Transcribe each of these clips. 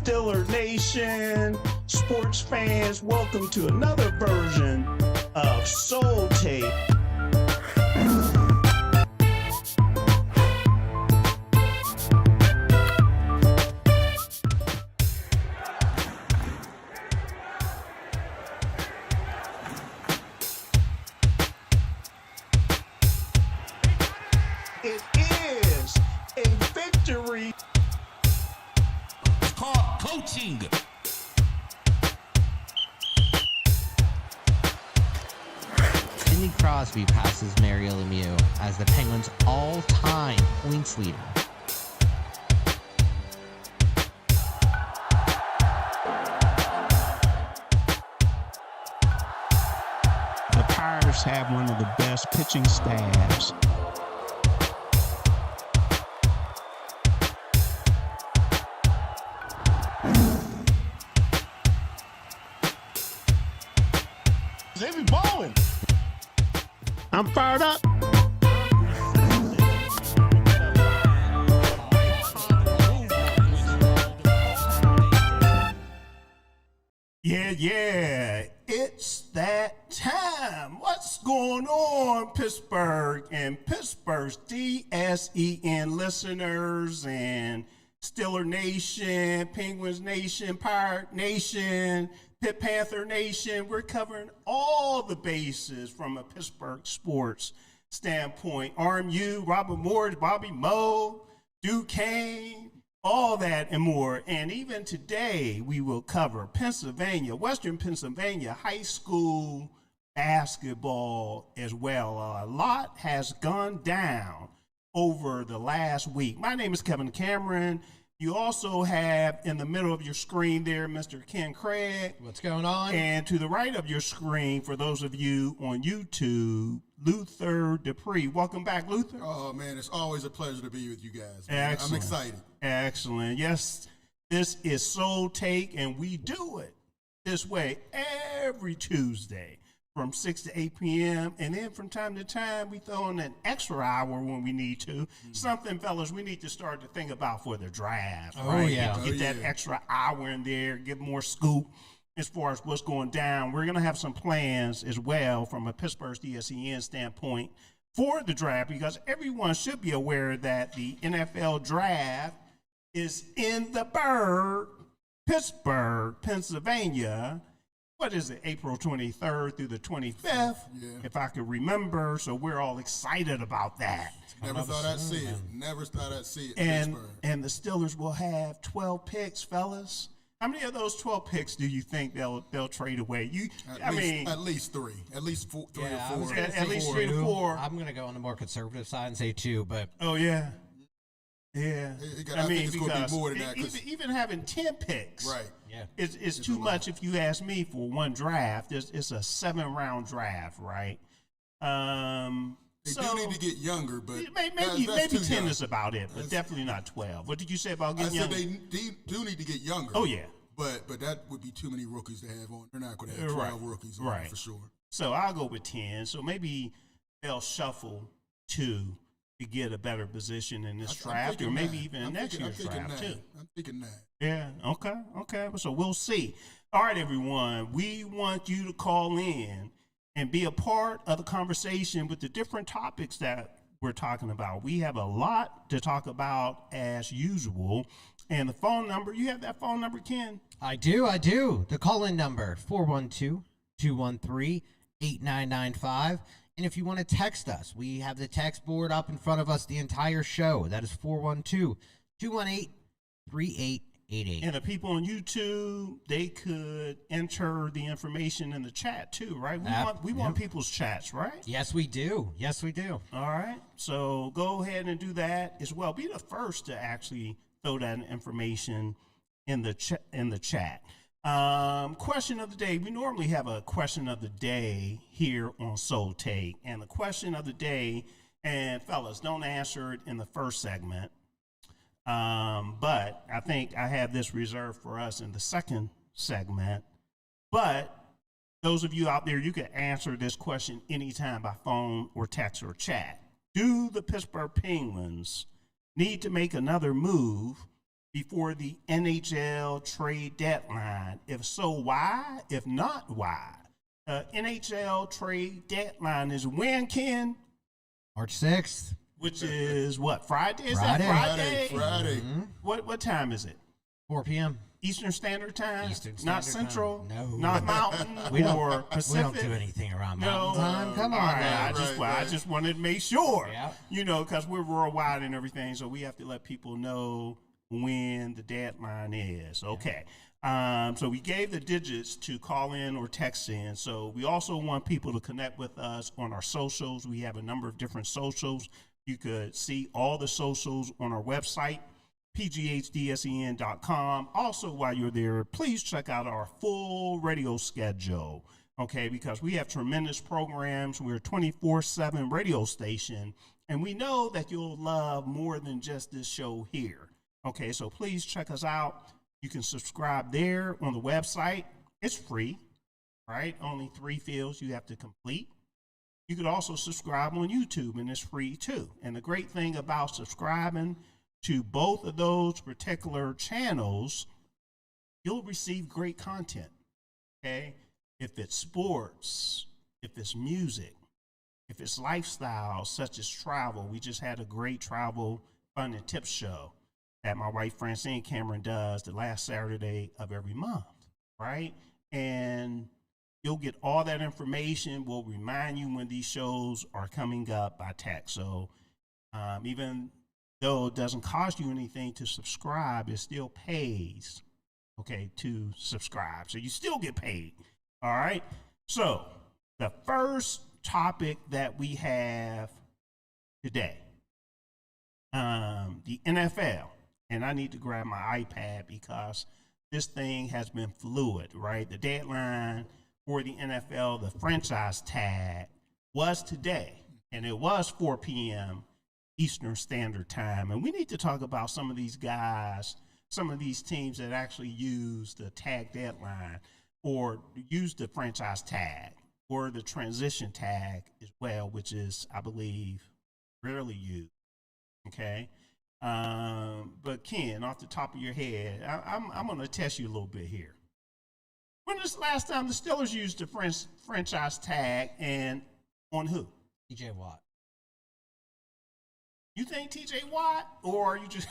Stiller Nation, sports fans, welcome to another version of Soul Tape. It is a victory. It's called coaching. Sidney Crosby passes Mario Lemieux as the Penguins' all-time points leader. The Pirates have one of the best pitching staffs. They be balling. I'm fired up. Yeah, it's that time. What's going on, Pittsburgh and Pittsburgh's DSEN listeners and Stiller Nation, Penguins Nation, Pirate Nation, Pitt Panther Nation? We're covering all the bases from a Pittsburgh sports standpoint. RMU, Robert Morris, Bobby Moe, Duquesne, all that and more. And even today, we will cover Pennsylvania, Western Pennsylvania high school basketball as well. A lot has gone down over the last week. My name is Kevin Cameron. You also have in the middle of your screen there, Mr. Ken Craig. What's going on? And to the right of your screen, for those of you on YouTube, Luther Dupree. Welcome back, Luther. Oh, man, it's always a pleasure to be with you guys. Man. Excellent. I'm excited. Excellent. Yes, this is Soul Take, and we do it this way every Tuesday from 6 to 8 p.m. And then from time to time, we throw in an extra hour when we need to. Something, fellas, we need to start to think about for the draft. Oh, right? yeah. Get that extra hour in there, get more scoop as far as what's going down. We're going to have some plans as well from a Pittsburgh DSEN standpoint for the draft, because everyone should be aware that the NFL draft is in the bird, Pittsburgh, Pennsylvania. What is it, April 23rd through the 25th, if I can remember. So we're all excited about that. Never thought I'd see it. Never thought I'd see it. And the Steelers will have 12 picks, fellas. How many of those 12 picks do you think they'll trade away? At least three. At least three or four. At least 3 to 4. I'm going to go on the more conservative side and say 2, but... Oh, yeah. Yeah. I think it's going to be more than that. Even having 10 picks. Right. Yeah. It's too much if you ask me for one draft. It's a 7-round draft, right? They do need to get younger, but maybe that's 10 is about it, but definitely not 12. What did you say about getting younger? I said they do need to get younger. Oh, yeah. But that would be too many rookies to have on. They're not going to have 12 rookies on for sure. So I'll go with 10. So maybe they'll shuffle 2 to get a better position in this draft, or maybe even in next year's draft, too. I'm thinking that. Yeah, okay. So we'll see. All right, everyone. We want you to call in and be a part of the conversation with the different topics that we're talking about. We have a lot to talk about as usual. And the phone number, you have that phone number, Ken? I do. The call-in number, 412-213-8995. And if you want to text us, we have the text board up in front of us the entire show. That is 412-218-3888. And the people on YouTube, they could enter the information in the chat too, right? We want people's chats, right? Yes, we do. All right. So go ahead and do that as well. Be the first to actually throw that information in the chat. Question of the day. We normally have a question of the day here on Soul Take. And the question of the day, and fellas, don't answer it in the first segment. But I think I have this reserved for us in the second segment. But those of you out there, you can answer this question anytime by phone or text or chat. Do the Pittsburgh Penguins need to make another move before the NHL trade deadline? If so, why? If not, why? NHL trade deadline is when, Ken? March 6th. Which is what? Friday? Is Friday. that Friday? Friday. Mm-hmm. What time is it? 4 p.m. Eastern Standard Time? Eastern Standard Not Central? Time. No. Not Mountain We or don't, Pacific? We don't do anything around Mountain Time. Come on, All right, now. I just wanted to make sure, Yeah. you know, because we're worldwide and everything, so we have to let people know when the deadline is. Okay. So we gave the digits to call in or text in. So we also want people to connect with us on our socials. We have a number of different socials. You could see all the socials on our website, pghdsen.com. Also, while you're there, please check out our full radio schedule, okay, because we have tremendous programs. We're a 24/7 radio station, and we know that you'll love more than just this show here, okay? So please check us out. You can subscribe there on the website. It's free, right? Only 3 fields you have to complete. You could also subscribe on YouTube, and it's free too. And the great thing about subscribing to both of those particular channels, you'll receive great content, okay? If it's sports, if it's music, if it's lifestyle, such as travel. We just had a great travel fun and tips show that my wife Francine Cameron does the last Saturday of every month, right? And you'll get all that information. We'll remind you when these shows are coming up by text. So even though it doesn't cost you anything to subscribe, it still pays, okay, to subscribe. So you still get paid, all right? So the first topic that we have today, the NFL, and I need to grab my iPad because this thing has been fluid, right? The deadline for the NFL, the franchise tag, was today, and it was 4 p.m. Eastern Standard Time. And we need to talk about some of these guys, some of these teams that actually use the tag deadline or use the franchise tag or the transition tag as well, which is, I believe, rarely used, okay? But Ken, off the top of your head, I'm going to test you a little bit here. When was the last time the Steelers used the franchise tag, and on who? TJ Watt. You think TJ Watt, or are you just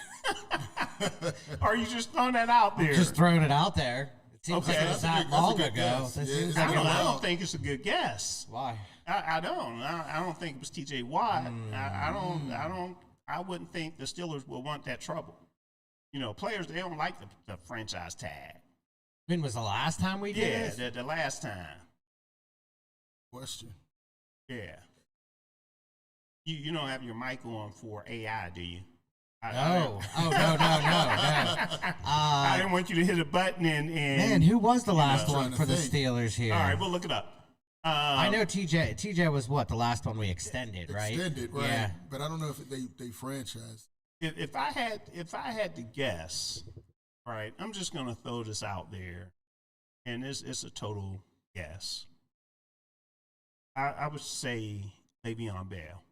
are you just throwing that out there? Just throwing it out there. It seems like it was that long ago. I don't think it's a good guess. Why? I don't think it was TJ Watt. I wouldn't think the Steelers will want that trouble. You know, players, they don't like the franchise tag. When was the last time we did it? The last time. Question. Yeah. You don't have your mic on for AI, do you? No. No. I didn't want you to hit a button and man, who was the last one for the think. Steelers here? All right, we'll look it up. I know TJ was what, the last one we extended, right? Extended, right? Yeah. But I don't know if they franchised. If I had to guess, right, I'm just gonna throw this out there, and it's a total guess. I would say Le'Veon Bell.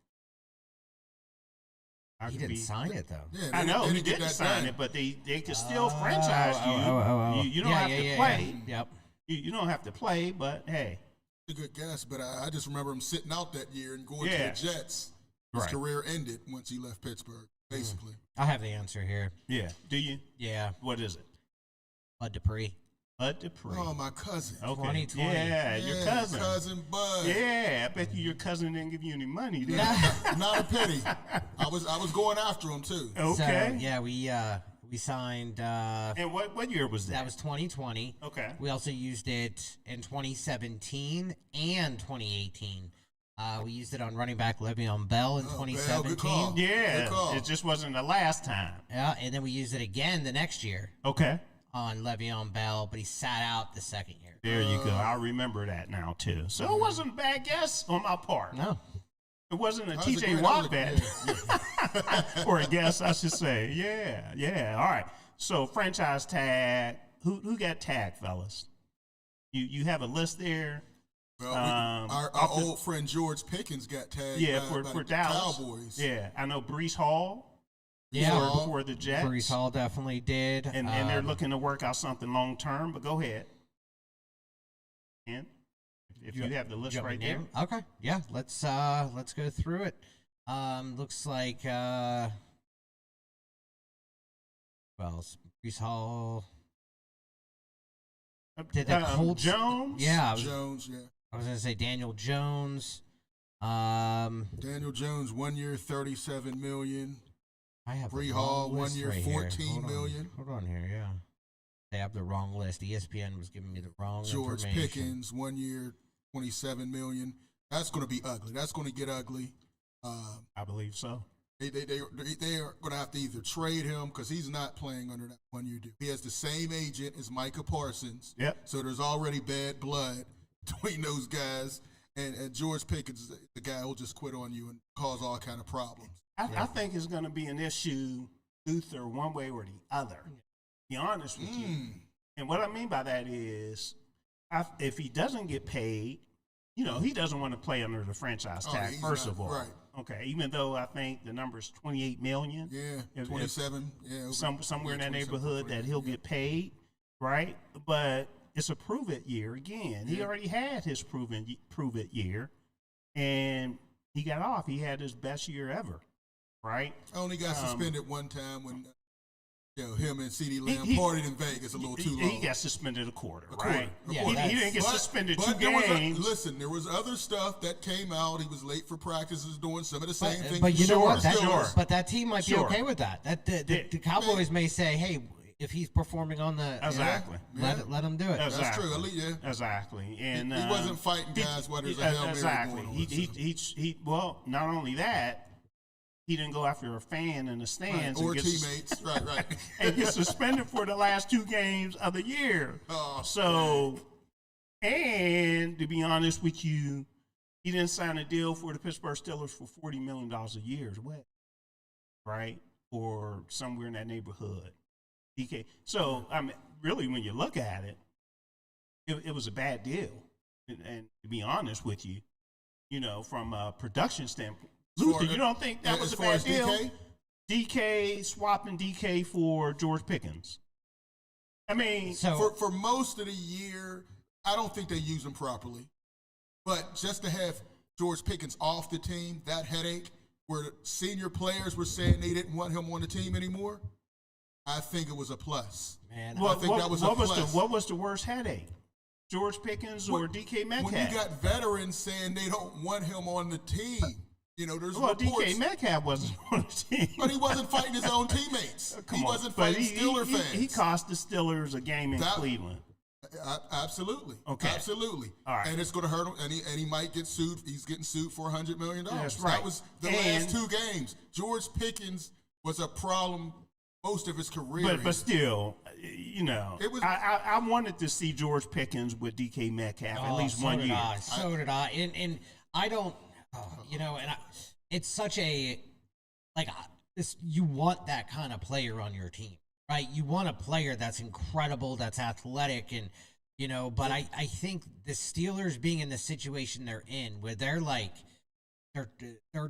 He didn't sign it though. Yeah, I know he didn't sign it, but they could still franchise you. You don't have to play. Yep. You don't have to play, but hey. A good guess, but I just remember him sitting out that year and going to the Jets. His career ended once he left Pittsburgh, basically. I have the answer here. Yeah. Do you? Yeah. What is it? Bud Dupree. Bud Dupree. Oh, my cousin. Okay. 2020. Yeah, your cousin. Cousin Bud. Yeah, I bet you your cousin didn't give you any money. Did Not a penny. I was going after him too. Okay. So, yeah, we signed. And what year was that? That was 2020. Okay. We also used it in 2017 and 2018. We used it on running back Le'Veon Bell in 2017. Good call. Yeah, Good call. it just wasn't the last time. Yeah, and then we used it again the next year Okay. on Le'Veon Bell, but he sat out the second year. There you go. I remember that now too. So it wasn't a bad guess on my part. No. It wasn't a How's it TJ going? Watt bet. Or a guess, I should say. Yeah. All right. So franchise tag. Who got tagged, fellas? You have a list there. Well, our old friend George Pickens got tagged by for the Dallas. Cowboys. Yeah, I know Breece Hall. for the Jets. Brees Hall definitely did. And they're looking to work out something long term, but go ahead. And if you have the list right there. Okay. Yeah, let's go through it. Looks like well, Brees Hall did the Colts. Jones? Yeah. Jones, yeah. I was gonna say Daniel Jones. Daniel Jones, 1 year, $37 million. I have Brees Hall, 1 year, $14 million. Hold on here, yeah. They have the wrong list. ESPN was giving me the wrong George information. Pickens, 1 year, $27 million. That's going to be ugly. That's going to get ugly. I believe so. They are going to have to either trade him because he's not playing under that 1 year deal. He has the same agent as Micah Parsons. Yep. So there's already bad blood between those guys. And George Pickens, the guy who'll just quit on you and cause all kind of problems. I think it's going to be an issue, Luther, one way or the other. To be honest with you. And what I mean by that is, if he doesn't get paid, he doesn't want to play under the franchise tag, first of all. Right. Okay, even though I think the number is $28 million. Yeah, 27. Somewhere in that neighborhood that he'll get paid, right? But it's a prove-it year again. He already had his prove-it year, and he got off. He had his best year ever, right? Only got suspended one time when him and CeeDee Lamb partied in Vegas a little too long. He got suspended a quarter, right? Yeah, he didn't get suspended 2 games. There was other stuff that came out. He was late for practices, doing some of the same things. But you know what? But that team might be Sure. okay with that. The Cowboys may say, hey, if he's performing on the Exactly. let him do it. Exactly. That's true. Yeah. Exactly. And he wasn't fighting guys while there's a Hail Mary going on. He well, not only that, he didn't go after a fan in the stands or teammates. Right. And get suspended for the last 2 games of the year. And to be honest with you, he didn't sign a deal for the Pittsburgh Steelers for $40 million a year as well, right? Or somewhere in that neighborhood. DK. So, I mean, really, when you look at it, it was a bad deal. And to be honest with you, from a production standpoint, Luther, you don't think that was a bad deal? DK swapping DK for George Pickens. I mean, for most of the year, I don't think they use him properly. But just to have George Pickens off the team, that headache, where senior players were saying they didn't want him on the team anymore, I think it was a plus. Man, I think that was a plus. What was the worst headache? George Pickens or DK Metcalf? When you got veterans saying they don't want him on the team. There's reports. DK Metcalf wasn't on the team. But he wasn't fighting his own teammates. He wasn't fighting Steeler fans. He cost the Steelers a game in Cleveland. Absolutely. Okay. Absolutely. All right. And it's going to hurt him, and he might get sued. He's getting sued for $100 million. That's right. That was the last 2 games. George Pickens was a problem most of his career. But still, it was. I wanted to see George Pickens with DK Metcalf at least 1 year. So did I. And I don't. It's such a you want that kind of player on your team, right? You want a player that's incredible, that's athletic, and But I think the Steelers being in the situation they're in, where they're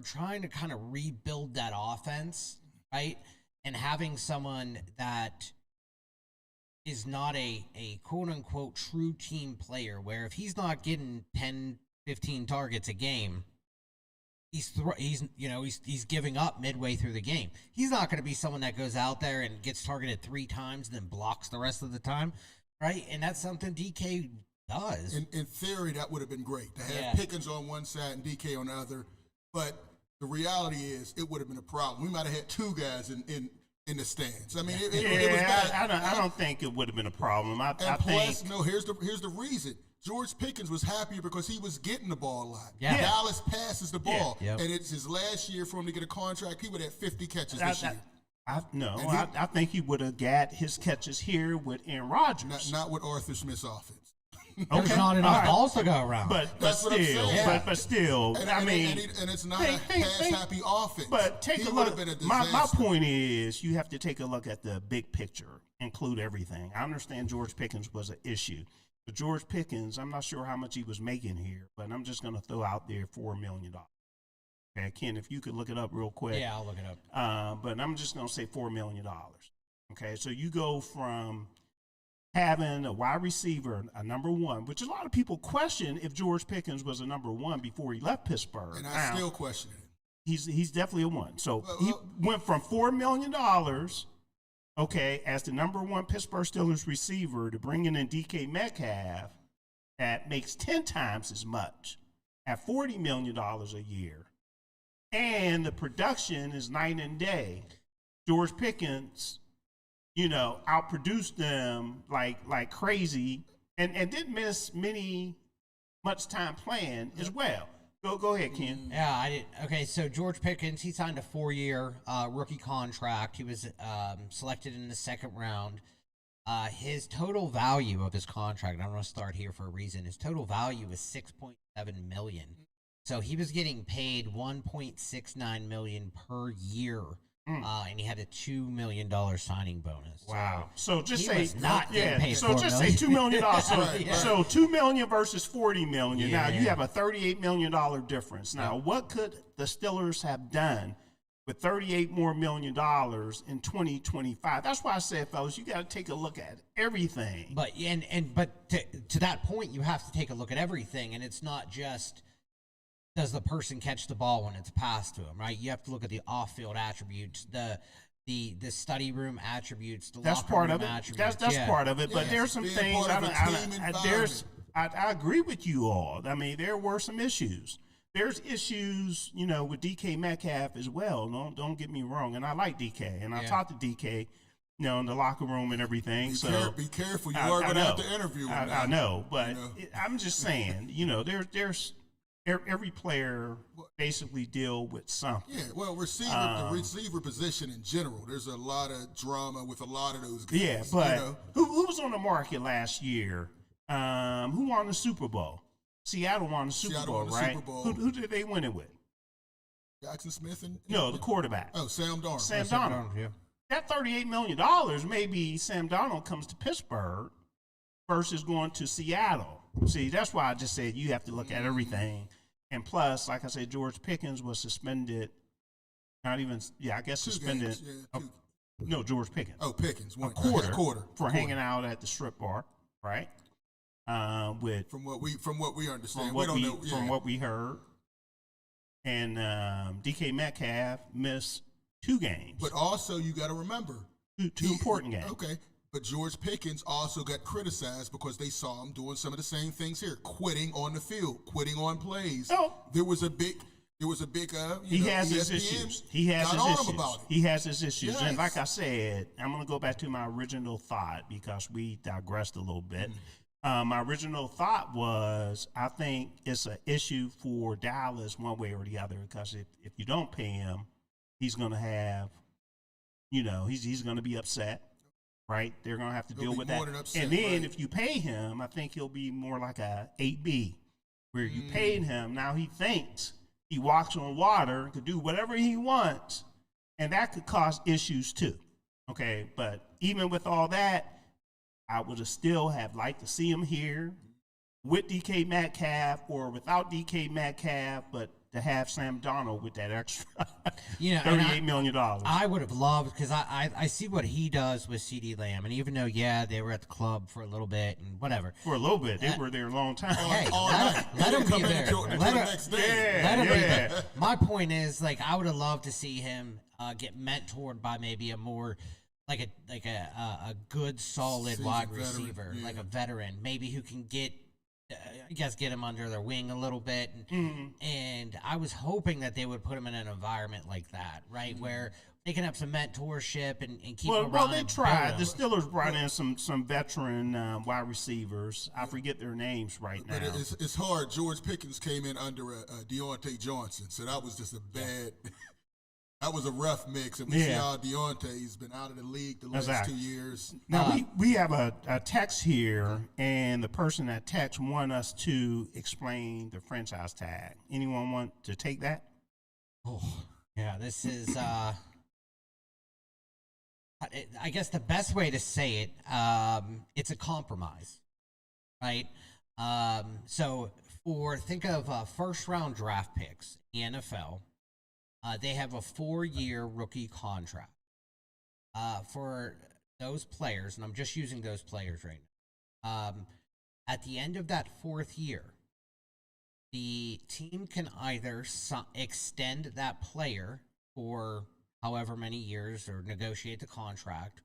trying to kind of rebuild that offense, right? And having someone that is not a quote unquote true team player, where if he's not getting 10, 15 targets a game, he's giving up midway through the game. He's not going to be someone that goes out there and gets targeted 3 times and then blocks the rest of the time, right? And that's something DK does. In theory, that would have been great to have Pickens on one side and DK on the other. But the reality is, it would have been a problem. We might have had 2 guys in the stands. I mean, it was bad. I don't think it would have been a problem. I plus, think here's the reason. George Pickens was happier because he was getting the ball a lot. Yeah. Dallas passes the ball, Yep. and it's his last year for him to get a contract. He would have 50 catches this year. I think he would have got his catches here with Aaron Rodgers. Not with Arthur Smith's offense. There's not enough balls to go around. But That's what I'm still, saying. but still, and it's not a pass-happy offense. But take a look. Been a My point is, you have to take a look at the big picture, include everything. I understand George Pickens was an issue. But George Pickens, I'm not sure how much he was making here, but I'm just going to throw out there $4 million. Okay, Ken, if you could look it up real quick. Yeah, I'll look it up. But I'm just going to say $4 million. Okay, so you go from having a wide receiver, a number one, which a lot of people question if George Pickens was a number one before he left Pittsburgh. And I still question it. He's definitely a one. So he went from $4 million, okay, as the number one Pittsburgh Steelers receiver to bringing in DK Metcalf that makes 10 times as much at $40 million a year. And the production is night and day. George Pickens, outproduced them like crazy and didn't miss much time playing as well. Go ahead, Ken. Yeah, I did. Okay, so George Pickens, he signed a 4-year rookie contract. He was selected in the second round. His total value of his contract, I'm going to start here for a reason. His total value is $6.7 million. So he was getting paid $1.69 million per year. And he had a $2 million signing bonus. Wow! So just he was not getting paid. So just say $2 million. So $2 million versus $40 million. Yeah, now you have a $38 million difference. Now, what could the Steelers have done with $38 more million in 2025? That's why I said, fellas, you got to take a look at everything. But to that point, you have to take a look at everything, and it's not just. Does the person catch the ball when it's passed to him, right? You have to look at the off-field attributes, the study room attributes, the that's locker part room of it. attributes. That's part of it. But there's some things I agree with you all. I mean, there were some issues. There's issues, with DK Metcalf as well. Don't get me wrong. And I like DK, and I talked to DK, in the locker room and everything. Be careful. You are going to have to interview him. I know, but I'm just saying, there's. Every player basically deal with something. Yeah, well, the receiver position in general, there's a lot of drama with a lot of those guys. Yeah, but who was on the market last year? Who won the Super Bowl? Seattle won the Super Bowl, right? Super Bowl. Who did they win it with? Jackson Smith and the quarterback. Oh, Sam Darnold. Sam Darnold. Yeah. That $38 million, maybe Sam Darnold comes to Pittsburgh versus going to Seattle. See, that's why I just said you have to look at everything. And plus, like I said, George Pickens was suspended. Suspended. No, George Pickens. Oh, Pickens. A quarter for hanging out at the strip bar, right? From what we understand, we don't know. From what we heard, and DK Metcalf missed 2 games. But also, you got to remember two important games. Okay. But George Pickens also got criticized because they saw him doing some of the same things here, quitting on the field, quitting on plays. Oh. There was a big. He has his issues. He has his issues. Yes. And like I said, I'm going to go back to my original thought because we digressed a little bit. My original thought was I think it's an issue for Dallas one way or the other because if you don't pay him, he's going to have, he's going to be upset. Right, they're gonna have to deal with that. And then if you pay him, I think he'll be more like a 8B, where you paid him. Now he thinks he walks on water and could do whatever he wants, and that could cause issues too. Okay, but even with all that, I would have still have liked to see him here with DK Metcalf or without DK Metcalf, but to have Sam Darnold with that extra $38 million. I would have loved, because I see what he does with CeeDee Lamb, and even though, they were at the club for a little bit and whatever. For a little bit. They were there a long time. Hey, let him be there. Let him be there. My point is, I would have loved to see him get mentored by maybe a more like a good, solid wide receiver, like a veteran, maybe who can get him under their wing a little bit. And I was hoping that they would put him in an environment like that, right, where they can have some mentorship and keep him around. Well, they tried. The Steelers brought in some veteran wide receivers. I forget their names right now. But it's hard. George Pickens came in under Deontay Johnson, so that was just a bad that was a rough mix, and we see how Deontay's been out of the league the last 2 years. Now, we have a text here, and the person that text want us to explain the franchise tag. Anyone want to take that? Oh, yeah, this is, I guess the best way to say it, it's a compromise, right? So think of first-round draft picks in the NFL. they have a 4-year rookie contract. For those players, and I'm just using those players right now, at the end of that 4th year, the team can either extend that player for however many years or negotiate the contract,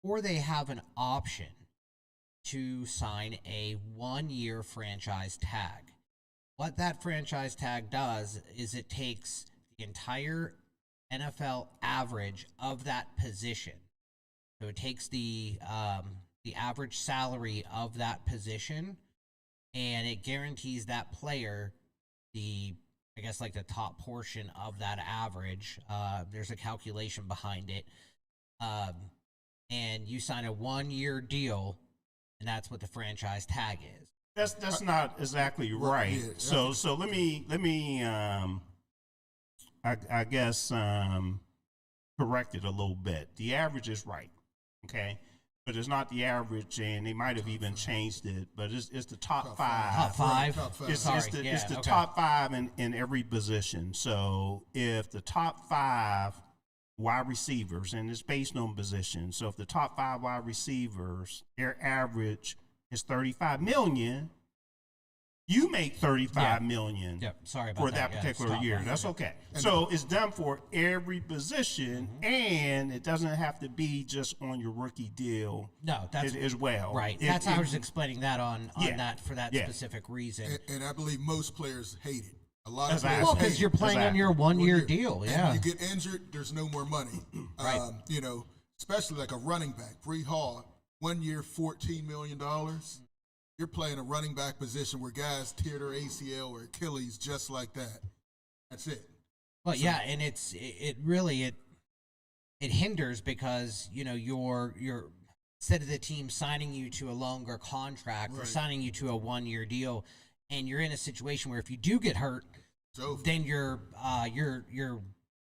or they have an option to sign a 1-year franchise tag. What that franchise tag does is it takes the entire NFL average of that position. So it takes the average salary of that position, and it guarantees that player the top portion of that average. There's a calculation behind it, and you sign a 1-year deal, and that's what the franchise tag is. That's not exactly right. Yeah, so let me I guess correct it a little bit. The average is right, okay, but it's not the average, and they might have even changed it. But it's the top five. Top five. Top five. It's the okay. top 5 in every position. So if the top 5 wide receivers, and it's based on position. So if the top 5 wide receivers, their average is 35 million, you make 35 million Sorry about for that particular year. That's okay. So it's done for every position, and it doesn't have to be just on your rookie deal. No, that's as well. Right. That's how I was explaining that on that for that Yeah. specific reason. And I believe most players hate it. A lot of Exactly. players Well, hate because it. you're playing on your 1-year deal. And Yeah. you get injured, there's no more money. Right. Especially like a running back. Bree Hall, 1 year, $14 million. You're playing a running back position where guys tear their ACL or Achilles just like that. That's it. But yeah, and it really hinders because you're instead of the team signing you to a longer contract, they're Right. signing you to a 1-year deal, and you're in a situation where if you do get hurt, It's over. then your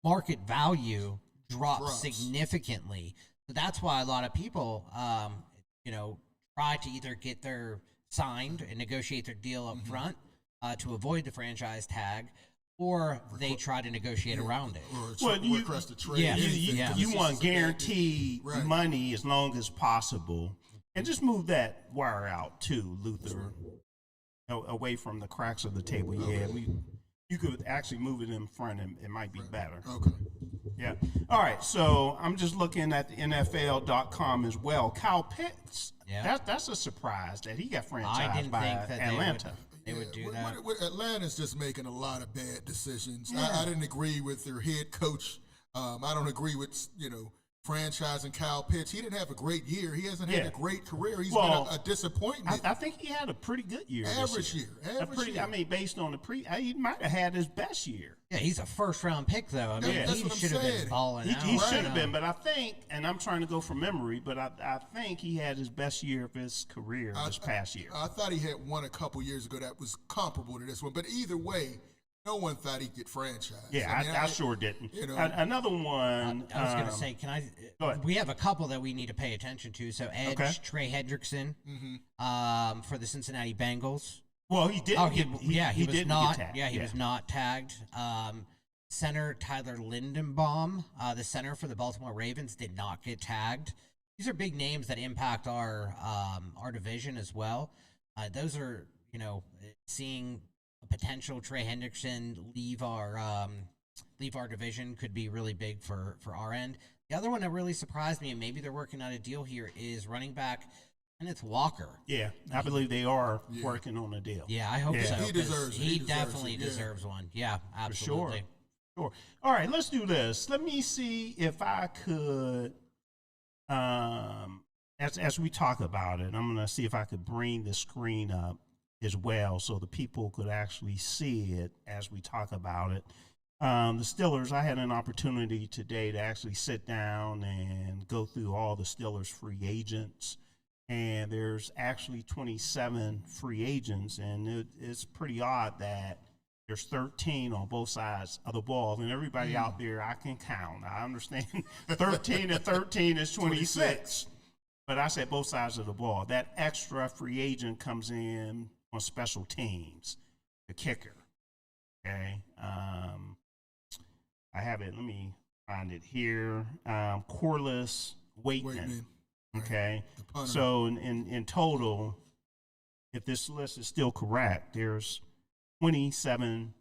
market value drops Drops. significantly. So that's why a lot of people try to either get their signed and negotiate their deal up front to avoid the franchise tag, or they try to negotiate around it. Or request a trade. Yeah. anything. You This want is a bad deal. guaranteed Right. money as long as possible, and just move that wire out too, Luther, away from the cracks of the table. Yeah, you could actually move it in front, and it might be better. Okay. Yeah. All right. So I'm just looking at the NFL.com as well. Kyle Pitts. Yeah. That's a surprise that he got I franchised didn't by think that Atlanta. they would do that. Atlanta's just making a lot of bad decisions. I didn't agree with their head coach. I don't agree with franchising Kyle Pitts. He didn't have a great year. He hasn't had Yeah. a great career. He's Well, been a disappointment. I think he had a pretty good year. this Average year. I mean, based on he might have had his best year. Yeah, he's a first-round pick, though. I mean, That's he what I'm should have been saying. balling out. He should you have know. been, but I think, and I'm trying to go from memory, but I think he had his best year of his career this past year. I thought he had one a couple years ago that was comparable to this one. But either way, no one thought he'd get franchised. Yeah, I sure didn't. you know. Another one. I was going to say, go ahead. we have a couple that we need to pay attention to. So Edge, Okay. Trey Hendrickson, for the Cincinnati Bengals. Well, he did. Oh, he was didn't not. get tagged. Yeah, he was not tagged. Center Tyler Lindenbaum, the center for the Baltimore Ravens, did not get tagged. These are big names that impact our division as well. Those are seeing a potential Trey Hendrickson leave our division could be really big for our end. The other one that really surprised me, and maybe they're working out a deal here, is running back Kenneth Walker. Yeah, I believe they are working on a deal. Yeah, I hope Yeah. so. He 'cause deserves it. He He deserves definitely it, yeah. deserves one. Yeah, absolutely. Sure. All right, let's do this. Let me see if I could, as we talk about it, I'm going to see if I could bring the screen up as well so the people could actually see it as we talk about it. The Steelers, I had an opportunity today to actually sit down and go through all the Steelers free agents. And there's actually 27 free agents, and it's pretty odd that there's 13 on both sides of the ball, and everybody out there I can count. I understand 13 and 13 is 26, but I said both sides of the ball. That extra free agent comes in on special teams, the kicker. Okay, I have it. Let me find it here. Corliss Waitman. Okay. So in total, if this list is still correct, there's 27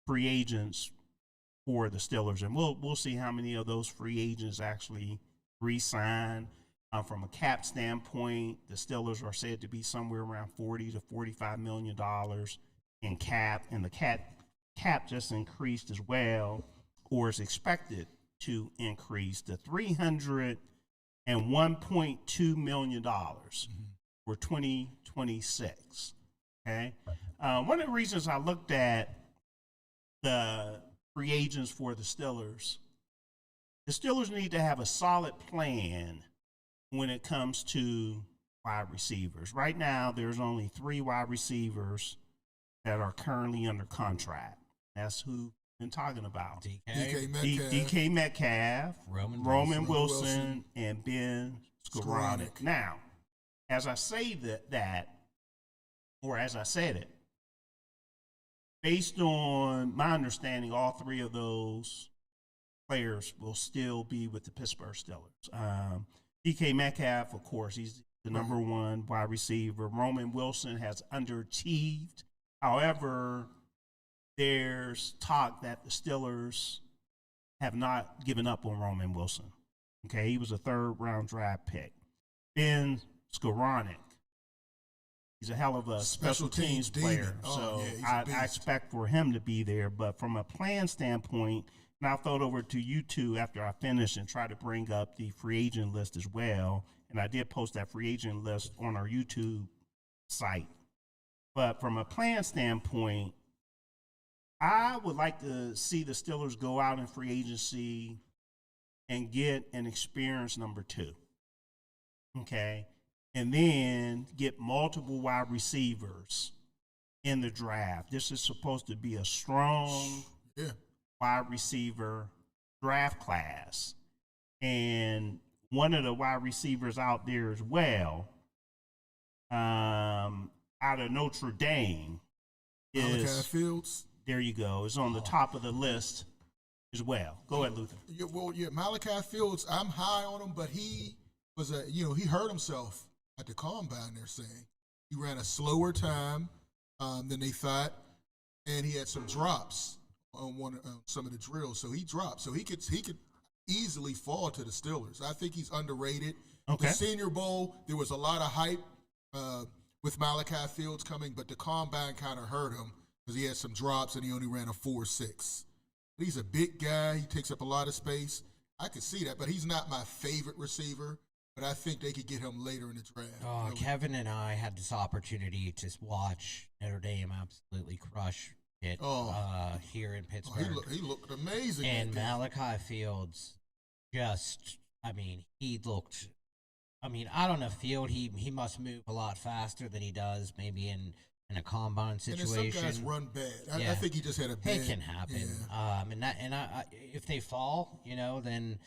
free agents for the Steelers, and we'll see how many of those free agents actually re-sign. From a cap standpoint, the Steelers are said to be somewhere around $40 to $45 million in cap, and the cap just increased as well, or is expected to increase to $301.2 million for 2026. Okay, one of the reasons I looked at the free agents for the Steelers need to have a solid plan when it comes to wide receivers. Right now, there's only 3 wide receivers that are currently under contract. That's who we've been talking about. DK Metcalf, Roman Wilson, and Ben Skowronek. Now, as I say as I said it, based on my understanding, all 3 of those players will still be with the Pittsburgh Steelers. DK Metcalf, of course, he's the number 1 wide receiver. Roman Wilson has underachieved. However, there's talk that the Steelers have not given up on Roman Wilson. Okay, he was a 3rd-round draft pick. Ben Skowronek, he's a hell of a special teams player. I expect for him to be there. But from a plan standpoint, and I'll throw it over to you two after I finish and try to bring up the free agent list as well. And I did post that free agent list on our YouTube site. But from a plan standpoint, I would like to see the Steelers go out in free agency and get an experienced number 2. Okay. And then get multiple wide receivers in the draft. This is supposed to be a strong wide receiver draft class. And one of the wide receivers out there as well, out of Notre Dame, is Malachi Fields. There you go. Is on the top of the list as well. Go ahead, Luther. Malachi Fields, I'm high on him, but he was he hurt himself at the combine, they're saying. He ran a slower time than they thought, and he had some drops on some of the drills. So he dropped. So he could easily fall to the Steelers. I think he's underrated. Okay. The Senior Bowl, there was a lot of hype with Malachi Fields coming, but the combine kind of hurt him because he had some drops and he only ran a 4.6. He's a big guy. He takes up a lot of space. I could see that, but he's not my favorite receiver. But I think they could get him later in the draft. Kevin and I had this opportunity to watch Notre Dame absolutely crush it here in Pittsburgh. He looked amazing. And Malachi Fields he looked, I don't know, he must move a lot faster than he does maybe in a combine situation. And some guys run bad. I think he just had a bad. It can happen. Yeah. If they fall, then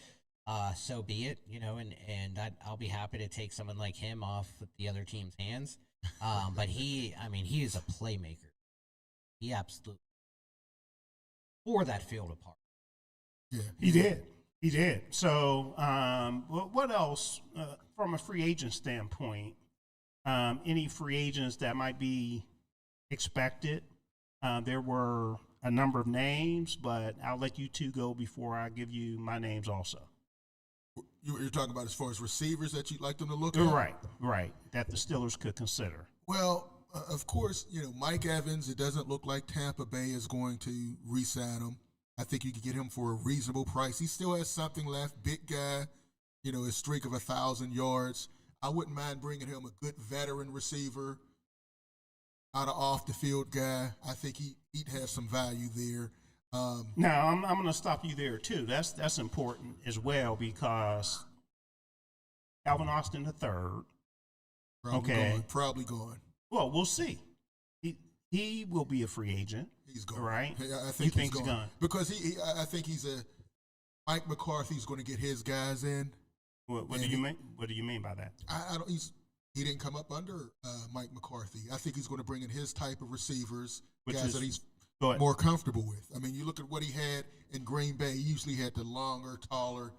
so be it, and I'll be happy to take someone like him off the other team's hands. But he is a playmaker. He absolutely tore that field apart. Yeah, he did. So, what else from a free agent standpoint? Any free agents that might be expected? There were a number of names, but I'll let you two go before I give you my names also. You're talking about as far as receivers that you'd like them to look at? Right. That the Steelers could consider. Well, of course, Mike Evans, it doesn't look like Tampa Bay is going to re-sign him. I think you could get him for a reasonable price. He still has something left. Big guy, his streak of 1,000 yards. I wouldn't mind bringing him a good veteran receiver, not an off-the-field guy. I think he'd have some value there. Now, I'm going to stop you there, too. That's important as well because Calvin Austin III. Probably gone. Well, we'll see. He will be a free agent. He's gone. Right? I think he's gone. Because I think Mike McCarthy's going to get his guys in. What do you mean? What do you mean by that? He didn't come up under Mike McCarthy. I think he's going to bring in his type of receivers, Go ahead. more comfortable with. I mean, you look at what he had in Green Bay. He usually had the longer, taller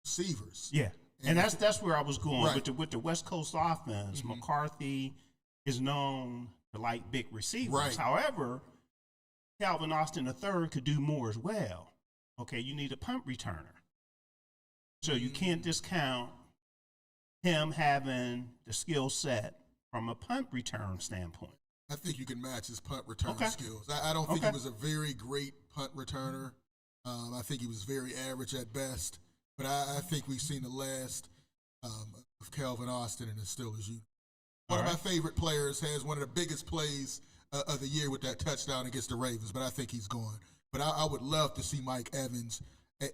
receivers. Yeah, and that's where I was going Right. with the West Coast offense. McCarthy is known to like big receivers. Right. However, Calvin Austin III could do more as well. Okay, you need a punt returner, so you can't discount him having the skill set from a punt return standpoint. I think you can match his punt return Okay. skills. I don't think Okay. he was a very great punt returner. I think he was very average at best. But I think we've seen the last of Calvin Austin and the Steelers. One of my favorite players has one of the biggest plays of the year with that touchdown against the Ravens, but I think he's gone. But I would love to see Mike Evans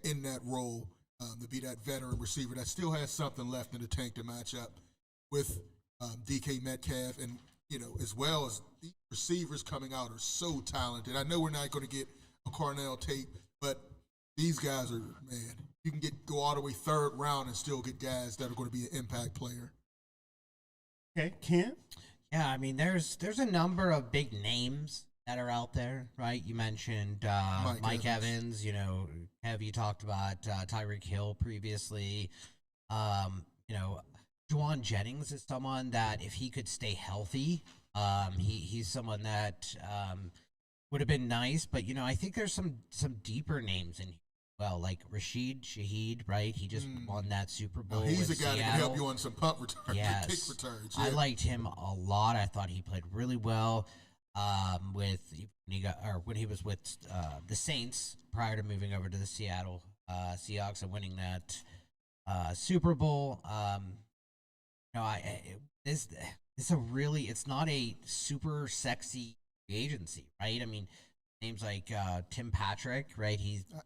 in that role, to be that veteran receiver that still has something left in the tank to match up with DK Metcalf, and as well as the receivers coming out are so talented. I know we're not going to get a Cornell tape, but these guys are, man, you can go all the way third round and still get guys that are going to be an impact player. Okay, Ken. Yeah, I mean, there's a number of big names that are out there, right? You mentioned Mike Evans. Have you talked about Tyreek Hill previously? Juwan Jennings is someone that if he could stay healthy, he's someone that would have been nice. But I think there's some deeper names in here. Well, like Rashid Shaheed, right? He just won that Super Bowl. He's with a guy Seattle. that can help you on some punt returns, Yes. kick returns. I Yeah. liked him a lot. I thought he played really well when he was with the Saints prior to moving over to the Seattle Seahawks and winning that Super Bowl. It's not a super sexy free agency, right? I mean, names like Tim Patrick, right?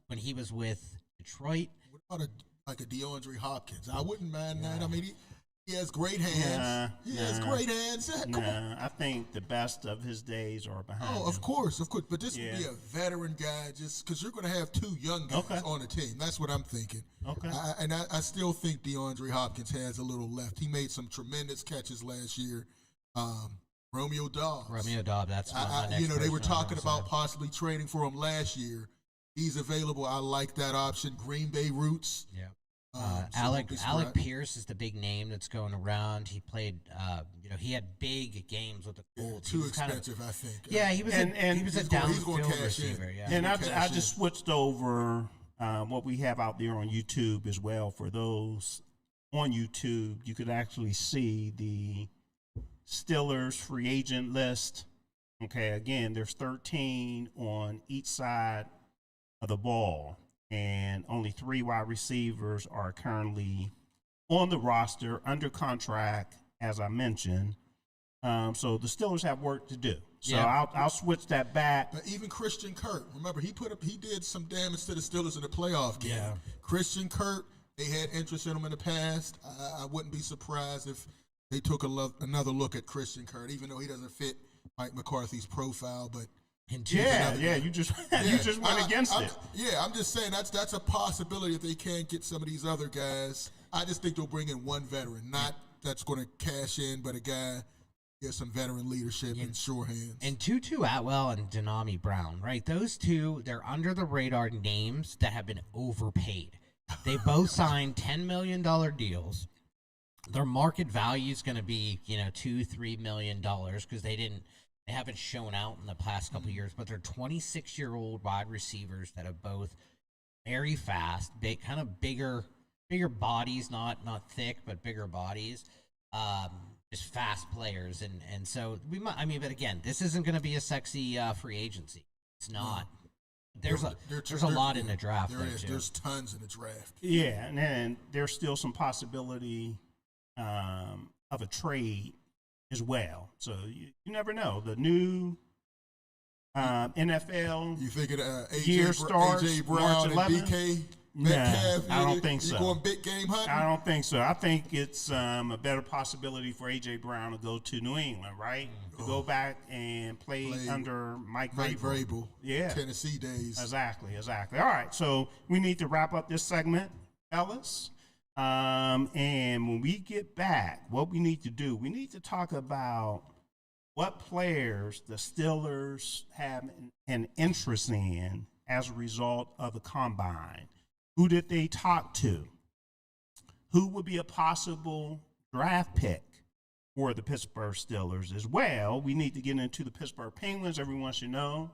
When he was with Detroit. What about a DeAndre Hopkins? I wouldn't mind that. I mean, he has great hands. He has great hands. Come on. I think the best of his days are behind him. Of course. But this would be a veteran guy, just because you're going to have two young guys on the team. That's what I'm thinking. Okay. I still think DeAndre Hopkins has a little left. He made some tremendous catches last year. Romeo Dobbs. That's my next they were person I was talking gonna about say. possibly trading for him last year. He's available. I like that option. Green Bay roots. Yeah. So Alec don't be surprised. Pierce is the big name that's going around. He played, he had big games with the Colts. Too expensive, I think. Yeah, he was And he was a he's gonna downfield cash in. receiver. Yeah. And I cash just switched over what we have out there on YouTube as well. For those on YouTube, you could actually see the Steelers free agent list. Okay, again, there's 13 on each side of the ball, and only 3 wide receivers are currently on the roster under contract, as I mentioned. So the Steelers have work to do. So I'll switch that back. But even Christian Kirk, remember, he did some damage to the Steelers in the playoff game. Yeah. Christian Kirk, they had interest in him in the past. I wouldn't be surprised if they took another look at Christian Kirk, even though he doesn't fit Mike McCarthy's profile. But And You just went against it. Yeah, I'm just saying that's a possibility if they can't get some of these other guys. I just think they'll bring in one veteran, not that's going to cash in, but a guy get some veteran leadership and sure hands. And Tutu Atwell and Denami Brown, right? Those two, they're under the radar names that have been overpaid. They both signed $10 million deals. Their market value is going to be, $2-3 million because they haven't shown out in the past couple of years. But they're 26-year-old wide receivers that are both very fast, kind of bigger bodies, not thick, but bigger bodies. Just fast players, and so we might. But again, this isn't going to be a sexy free agency. It's not. There's a lot in the draft. There's tons in the draft. Yeah, and then there's still some possibility of a trade as well. So you never know. The new NFL You think year starts AJ Brown March and 11th? DK No, Metcalf? I don't think so. You going big game hunting? I don't think so. I think it's a better possibility for A.J. Brown to go to New England, right? To go back and play under Mike Vrabel. Yeah. Tennessee days. Exactly. All right, so we need to wrap up this segment, fellas. And when we get back, what we need to do, we need to talk about what players the Steelers have an interest in as a result of the combine. Who did they talk to? Who would be a possible draft pick for the Pittsburgh Steelers as well? We need to get into the Pittsburgh Penguins. Everyone should know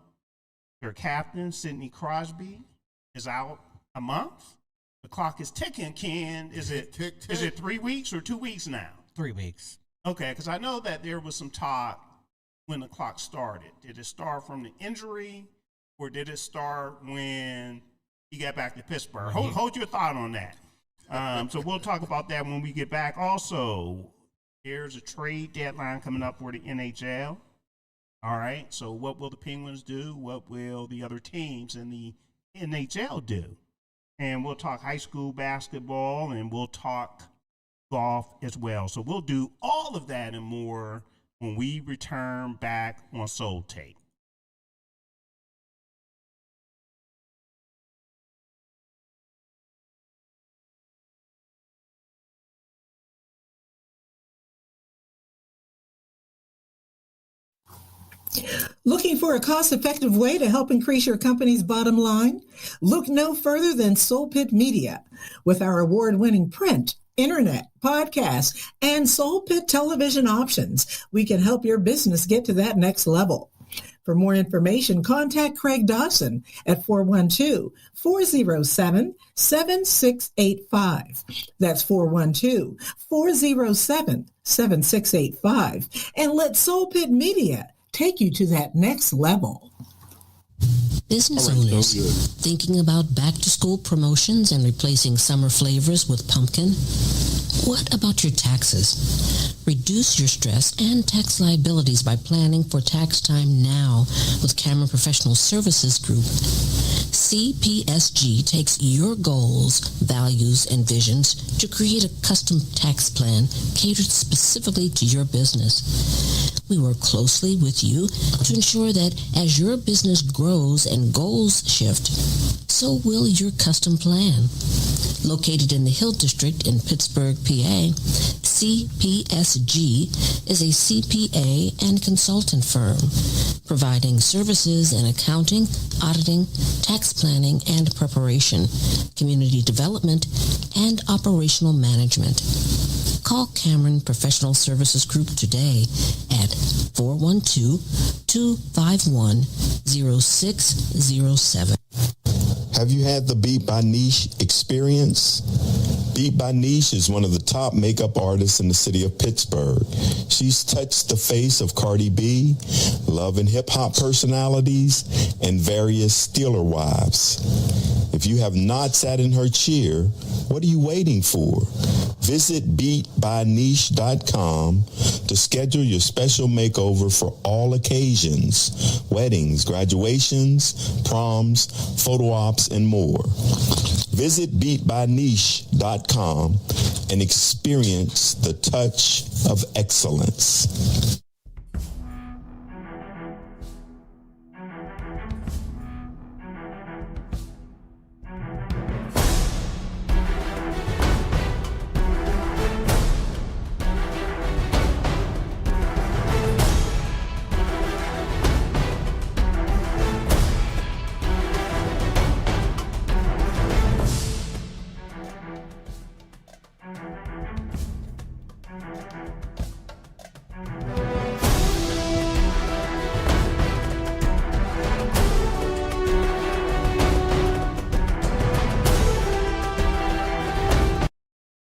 their captain, Sidney Crosby, is out a month. The clock is ticking, Ken. Is it 3 weeks or 2 weeks now? 3 weeks. Okay, because I know that there was some talk when the clock started. Did it start from the injury, or did it start when he got back to Pittsburgh? Hold your thought on that. So we'll talk about that when we get back. Also, there's a trade deadline coming up for the NHL. All right, so what will the Penguins do? What will the other teams in the NHL do? And we'll talk high school basketball, and we'll talk golf as well. So we'll do all of that and more when we return back on Soul Tape. Looking for a cost-effective way to help increase your company's bottom line? Look no further than Soul Pit Media. With our award-winning print, internet, podcast, and Soul Pit television options, we can help your business get to that next level. For more information, contact Craig Dawson at 412-407-7685. That's 412-407-7685. And let Soul Pit Media take you to that next level. Business owners thinking about back-to-school promotions and replacing summer flavors with pumpkin? What about your taxes? Reduce your stress and tax liabilities by planning for tax time now with Cameron Professional Services Group. CPSG takes your goals, values, and visions to create a custom tax plan catered specifically to your business. We work closely with you to ensure that as your business grows and goals shift, so will your custom plan. Located in the Hill District in Pittsburgh, PA, CPSG is a CPA and consultant firm, providing services in accounting, auditing, tax planning and preparation, community development, and operational management. Call Cameron Professional Services Group today at 412-251-0607. Have you had the Beat by Niche experience? Beat by Niche is one of the top makeup artists in the city of Pittsburgh. She's touched the face of Cardi B, love and hip-hop personalities, and various Steeler wives. If you have not sat in her chair, what are you waiting for? Visit beatbyniche.com to schedule your special makeover for all occasions: weddings, graduations, proms, photo ops, and more. Visit beatbyniche.com and experience the touch of excellence.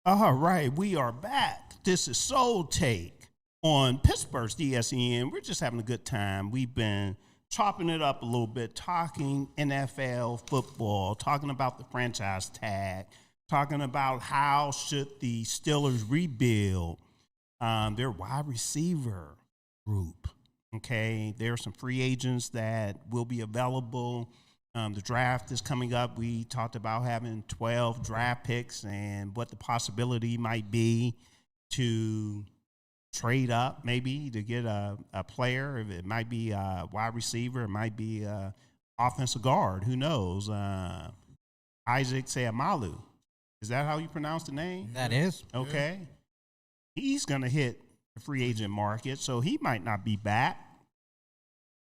All right, we are back. This is Soul Take on Pittsburgh's DSEN. We're just having a good time. We've been chopping it up a little bit, talking NFL football, talking about the franchise tag, talking about how should the Steelers rebuild their wide receiver group. Okay, there are some free agents that will be available. The draft is coming up. We talked about having 12 draft picks and what the possibility might be to trade up maybe to get a player. It might be a wide receiver. It might be a offensive guard. Who knows? Isaac Seumalo. Is that how you pronounce the name? That is. Okay. He's going to hit the free agent market, so he might not be back.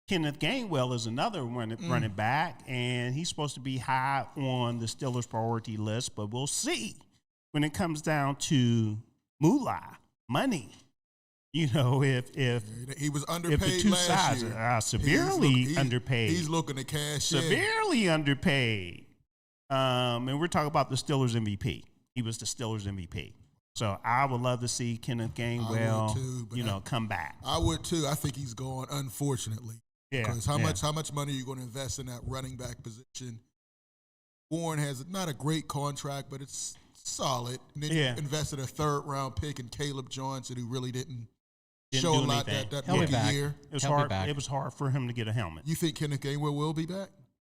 Kenneth Gainwell is another running back, and he's supposed to be high on the Steelers' priority list, but we'll see when it comes down to moolah, money. You know, if he was underpaid if the two last sides year. are severely underpaid. He's looking to cash severely underpaid. And we're talking about the Steelers MVP. He was the Steelers MVP. So I would love to see Kenneth Gainwell, come back. I would too. I think he's gone, unfortunately. Yeah. Because how much money are you going to invest in that running back position? Warren has not a great contract, but it's solid. And then you invested a third-round pick in Caleb Johnson, who really didn't show a lot that rookie year. It was hard. It was hard for him to get a helmet. You think Kenneth Gainwell will be back?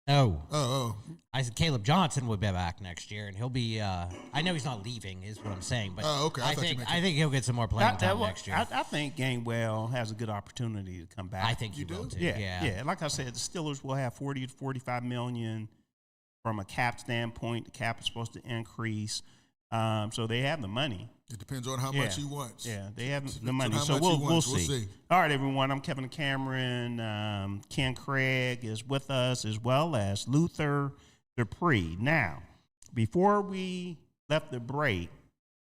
No. Oh. I said Caleb Johnson will be back next year, and he'll be. I know he's not leaving, is what I'm saying, but okay. I think he'll get some more playing time next year. I think Gainwell has a good opportunity to come back. I think he will too. Yeah. Like I said, the Steelers will have 40 to 45 million from a cap standpoint. The cap is supposed to increase, so they have the money. It depends on how much he wants. Yeah, they have the money. So we'll see. All right, everyone. I'm Kevin Cameron. Ken Craig is with us, as well as Luther Dupree. Now, before we left the break,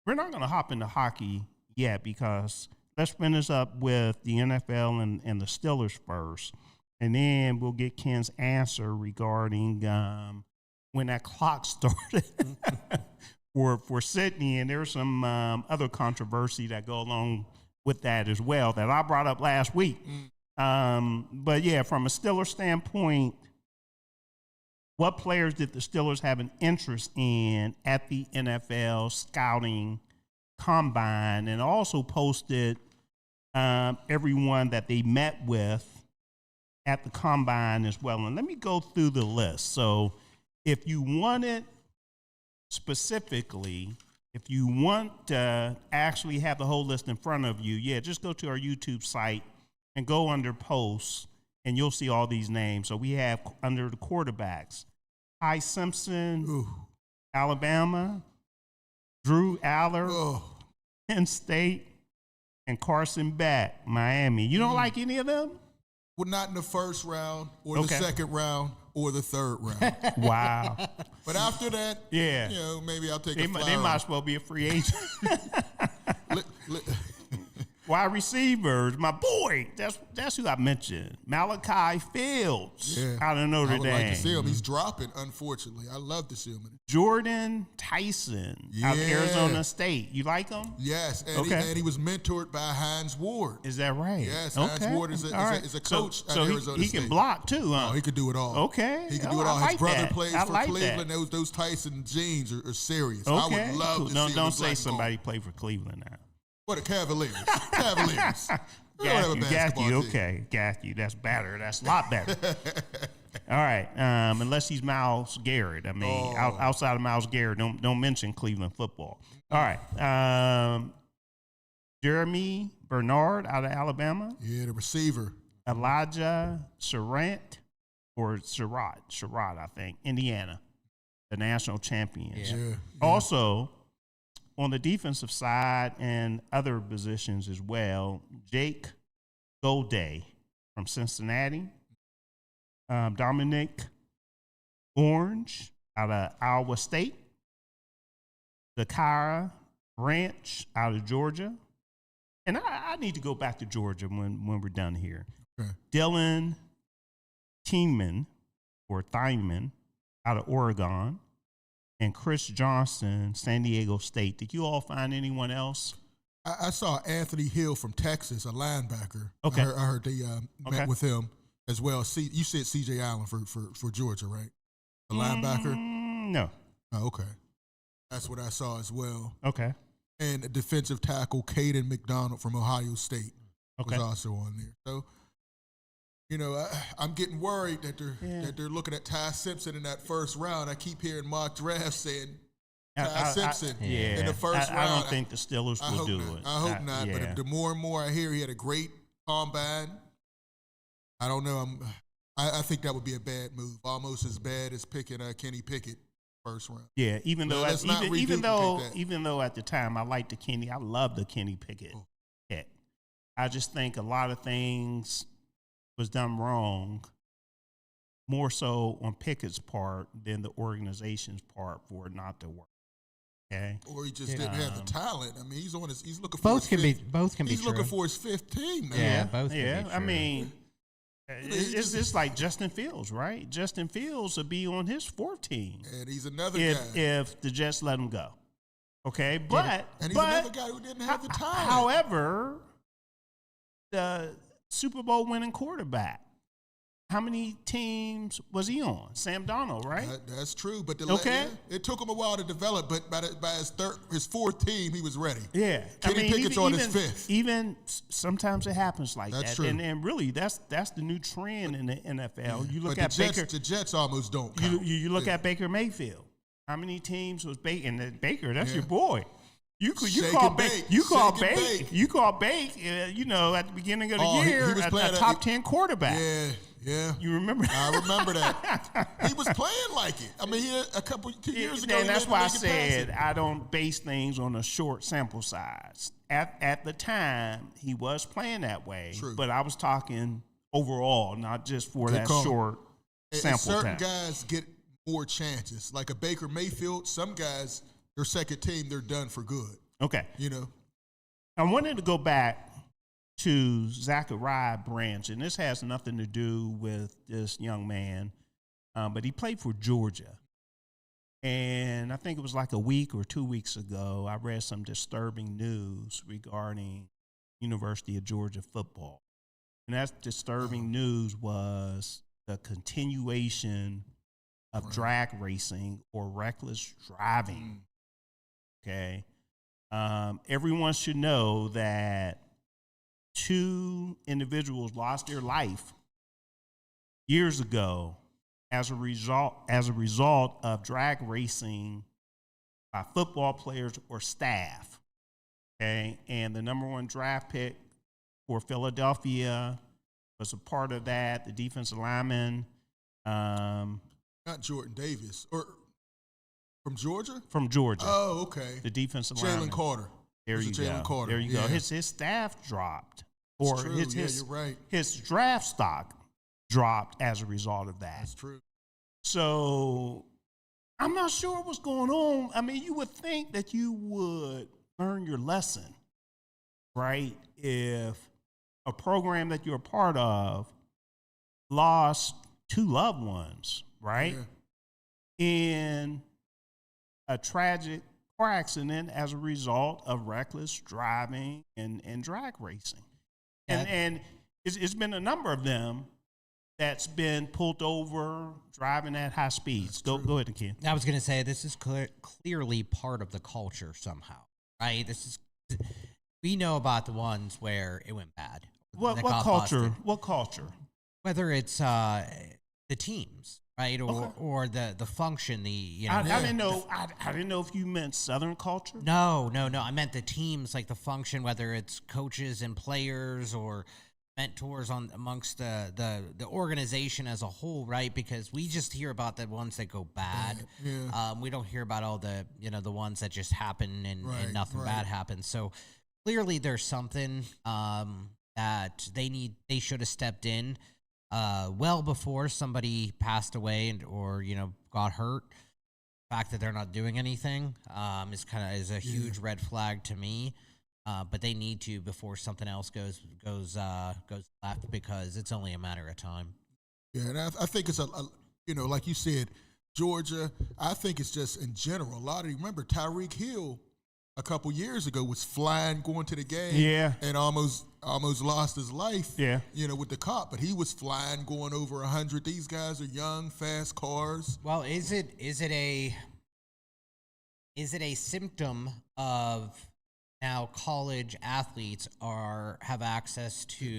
we're not going to hop into hockey yet, because let's finish up with the NFL and the Steelers first, and then we'll get Ken's answer regarding when that clock started. For Sidney, and there's some other controversy that go along with that as well that I brought up last week. But yeah, from a Steelers standpoint, what players did the Steelers have an interest in at the NFL scouting combine, and also posted everyone that they met with at the combine as well. And let me go through the list. So if you wanted specifically, if you want to actually have the whole list in front of you, just go to our YouTube site and go under posts, and you'll see all these names. So we have under the quarterbacks, Ty Simpson, Alabama, Drew Aller, Penn State, and Carson Beck, Miami. You don't like any of them? Well, not in the first round or the second round or the third round. Wow. But after that, maybe I'll take a flyer. They might as well be a free agent. Wide receivers, my boy, that's who I mentioned. Malachi Fields out of Notre Dame. I would like to see him. He's dropping, unfortunately. I love to see him. Jordan Tyson out of Arizona State. You like him? Yes, and he was mentored by Hines Ward. Is that right? Yes, Hines Ward is a coach at Arizona State. He can block too, huh? Oh, he could do it all. Okay. He could do it all. His brother plays for Cleveland. Those Tyson genes are serious. Okay. I would love to see him. Don't say somebody played for Cleveland now. What, the Cavaliers? Got you. Okay. Got you. That's better. That's a lot better. All right. Unless he's Myles Garrett. I mean, outside of Myles Garrett, don't mention Cleveland football. All right. Jeremy Bernard out of Alabama. Yeah, the receiver. Elijah Surratt, I think, Indiana, the national champions. Yeah. Also, on the defensive side and other positions as well, Jake Golday from Cincinnati, Dominic Orange out of Iowa State, Zakara Branch out of Georgia. And I need to go back to Georgia when we're done here. Okay. Dylan Thienman out of Oregon, and Chris Johnson, San Diego State. Did you all find anyone else? I saw Anthony Hill from Texas, a linebacker. Okay. I heard they met with him as well. You said C.J. Allen for Georgia, right? The linebacker? No. Oh, okay. That's what I saw as well. Okay. And a defensive tackle, Caden McDonald from Ohio State was also on there. So, I'm getting worried that they're looking at Ty Simpson in that first round. I keep hearing mock drafts saying Ty Simpson in the first round. I don't think the Steelers will do it. I hope not. But the more and more I hear he had a great combine, I don't know. I think that would be a bad move, almost as bad as picking Kenny Pickett first round. Yeah, even though at the time I liked the Kenny, I love the Kenny Pickett pick. I just think a lot of things was done wrong, more so on Pickett's part than the organization's part for it not to work. Okay. Or he just didn't have the talent. I mean, he's looking for Both can be true. He's looking for his 5th team, man. Yeah, both can be true. I mean, it's just like Justin Fields, right? Justin Fields would be on his 4th team. And he's another guy if the Jets let him go. Okay, but another guy who didn't have the talent. However, the Super Bowl winning quarterback, how many teams was he on? Sam Darnold, right? That's true, but it took him a while to develop. But by his 4th team, he was ready. Yeah, Kenny Pickett's on his 5th. Even sometimes it happens like that's that. True. And really, that's the new trend in the NFL. Yeah. You look but at the Jets almost don't count. You look at Baker Mayfield. How many teams was Baker? And Baker, that's your boy. You call Bake. You call Bake. You call Bake. At the beginning of the year, a top 10 quarterback. Yeah. You remember? I remember that. He was playing like it. I mean, 2 years ago. And that's why I said I don't base things on a short sample size. At the time, he was playing that way. True. But I was talking overall, not just for that short sample certain time. Guys get more chances. Like a Baker Mayfield, some guys, their 2nd team, they're done for good. Okay. I wanted to go back to Zachariah Branch, and this has nothing to do with this young man, but he played for Georgia. And I think it was like a week or 2 weeks ago, I read some disturbing news regarding University of Georgia football. And that disturbing news was the continuation of drag racing or reckless driving. Okay. Everyone should know that 2 individuals lost their life years ago as a result of drag racing by football players or staff. Okay, and the number 1 draft pick for Philadelphia was a part of that. The defensive lineman, not Jordan Davis, or from Georgia. From Georgia. Oh, okay. The defensive lineman, Jalen Carter. There you go. Carter. There you go. His staff dropped. Or you're right. His draft stock dropped as a result of that. That's true. So I'm not sure what's going on. I mean, you would think that you would learn your lesson, right? If a program that you're a part of lost 2 loved ones, right? Yeah. In a tragic car accident as a result of reckless driving and drag racing. And it's been a number of them that's been pulled over driving at high speeds. Go ahead, Ken. I was going to say this is clearly part of the culture somehow, right? We know about the ones where it went bad. What culture? Busted. What culture? Whether it's the teams, right, or the function. I didn't know. I didn't know if you meant Southern culture. No. I meant the teams, like the function, whether it's coaches and players or mentors amongst the organization as a whole, right? Because we just hear about the ones that go bad. Yeah. We don't hear about all the the ones that just happen and nothing bad happens. So clearly, there's something that they should have stepped in well before somebody passed away or got hurt. The fact that they're not doing anything is a huge red flag to me. But they need to before something else goes left, because it's only a matter of time. Yeah, and I think it's like you said, Georgia. I think it's just in general. Remember Tyreek Hill a couple years ago was flying going to the game, and almost lost his life. Yeah, with the cop, but he was flying going over 100. These guys are young, fast cars. Well, is it a symptom of now college athletes have access to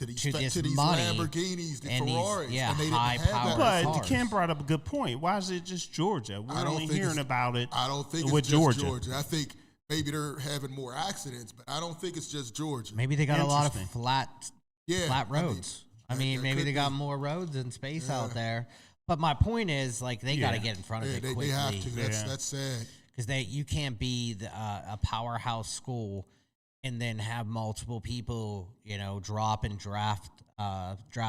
these money, Lamborghinis, the Ferraris, and they didn't have that. But Ken brought up a good point. Why is it just Georgia? We're only hearing about it. I don't think it's just Georgia. I think maybe they're having more accidents, but I don't think it's just Georgia. Maybe they got a lot of flat roads. I mean maybe they got more roads and space out there. But my point is, they got to get in front of it quickly. They have to. That's sad. Because you can't be a powerhouse school and then have multiple people, drop and draft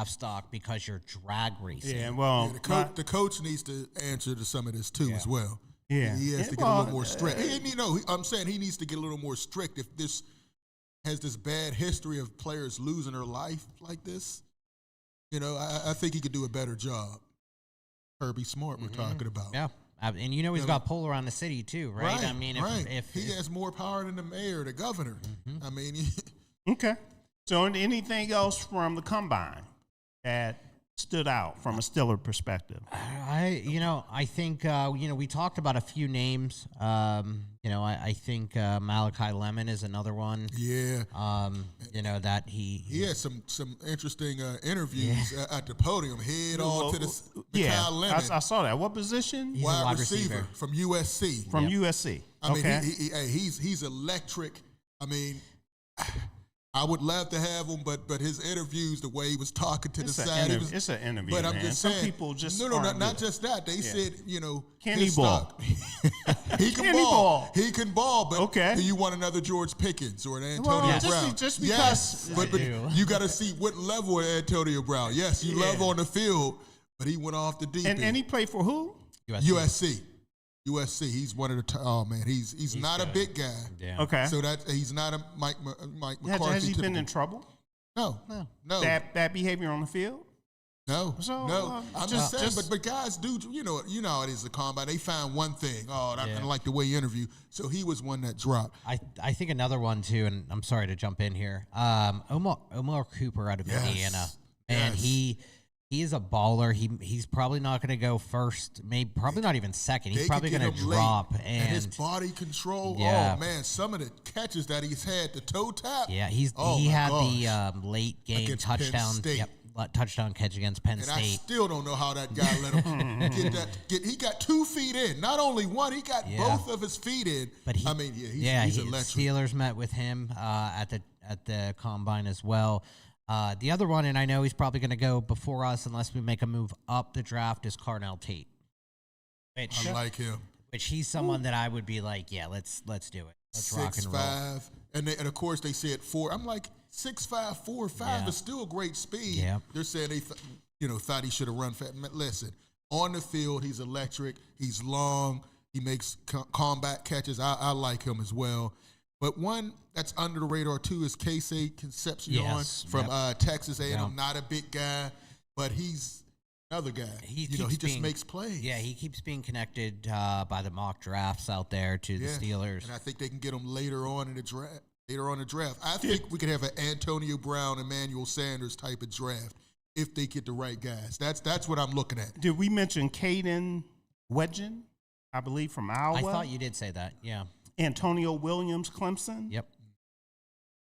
stock because you're drag racing. Yeah, well, the coach needs to answer to some of this too as well. Yeah, he has to get a little more strict. I'm saying he needs to get a little more strict if this has this bad history of players losing their life like this. I think he could do a better job. Kirby Smart, we're talking about. Yeah. And he's got pull around the city too, right? I mean, if he has more power than the mayor, the governor. I mean, okay. So, anything else from the combine that stood out from a Stiller perspective? I think we talked about a few names. I think Malachi Lemon is another one. Yeah. That he had some interesting interviews at the podium. Head on to the Kyle Lemon. I saw that. What position? He's wide receiver from USC. From USC. I mean, he's electric. I mean, I would love to have him, but his interviews, the way he was talking to the side, it's an interview. But man. I'm just Some saying, people just not just that. They said, can he ball? He can ball. He can ball. But do you want another George Pickens or an Antonio Brown? Just because. Yes, but you got to see what level of Antonio Brown. Yes, you love on the field, but he went off the deep end. And he played for who? USC. He's one of the he's not a big guy. Yeah. Okay. So that he's not a Mike McCarthy. Has he been in trouble? No. Bad behavior on the field? No. So, no. I'm just saying, but guys do, how it is the combine. They find one thing. Oh, I didn't like the way you interview. So he was one that dropped. I think another one too, and I'm sorry to jump in here. Omar Cooper out of Indiana. Man, he is a baller. He's probably not going to go first. Probably not even second. He's probably going to drop. And his body control. Yeah. Oh man, some of the catches that he's had, the toe tap. Yeah, he had the late game touchdown. Touchdown catch against Penn State. I still don't know how that guy let him he got 2 feet in. Not only one, he got both of his feet in. But he's electric. Steelers met with him at the combine as well. The other one, and I know he's probably going to go before us unless we make a move up the draft, is Carnell Tate. I like him. Which he's someone that I would be like, let's do it. Let's rock and roll. 6'5", and of course they said 4. I'm like 6'5", 4'5", but still great speed. Yeah. They're saying they thought he should have run fast. Listen, on the field he's electric. He's long. He makes combat catches. I like him as well. But one that's under the radar too is Casey Concepcion from Texas A&M. Not a big guy, but he's another guy. He just makes plays. Yeah, he keeps being connected by the mock drafts out there to the Steelers. And I think they can get him later on in the draft. I think we could have an Antonio Brown, Emmanuel Sanders type of draft if they get the right guys. That's what I'm looking at. Did we mention Caden Wedgen, I believe, from Iowa? I thought you did say that, yeah. Antonio Williams, Clemson. Yep.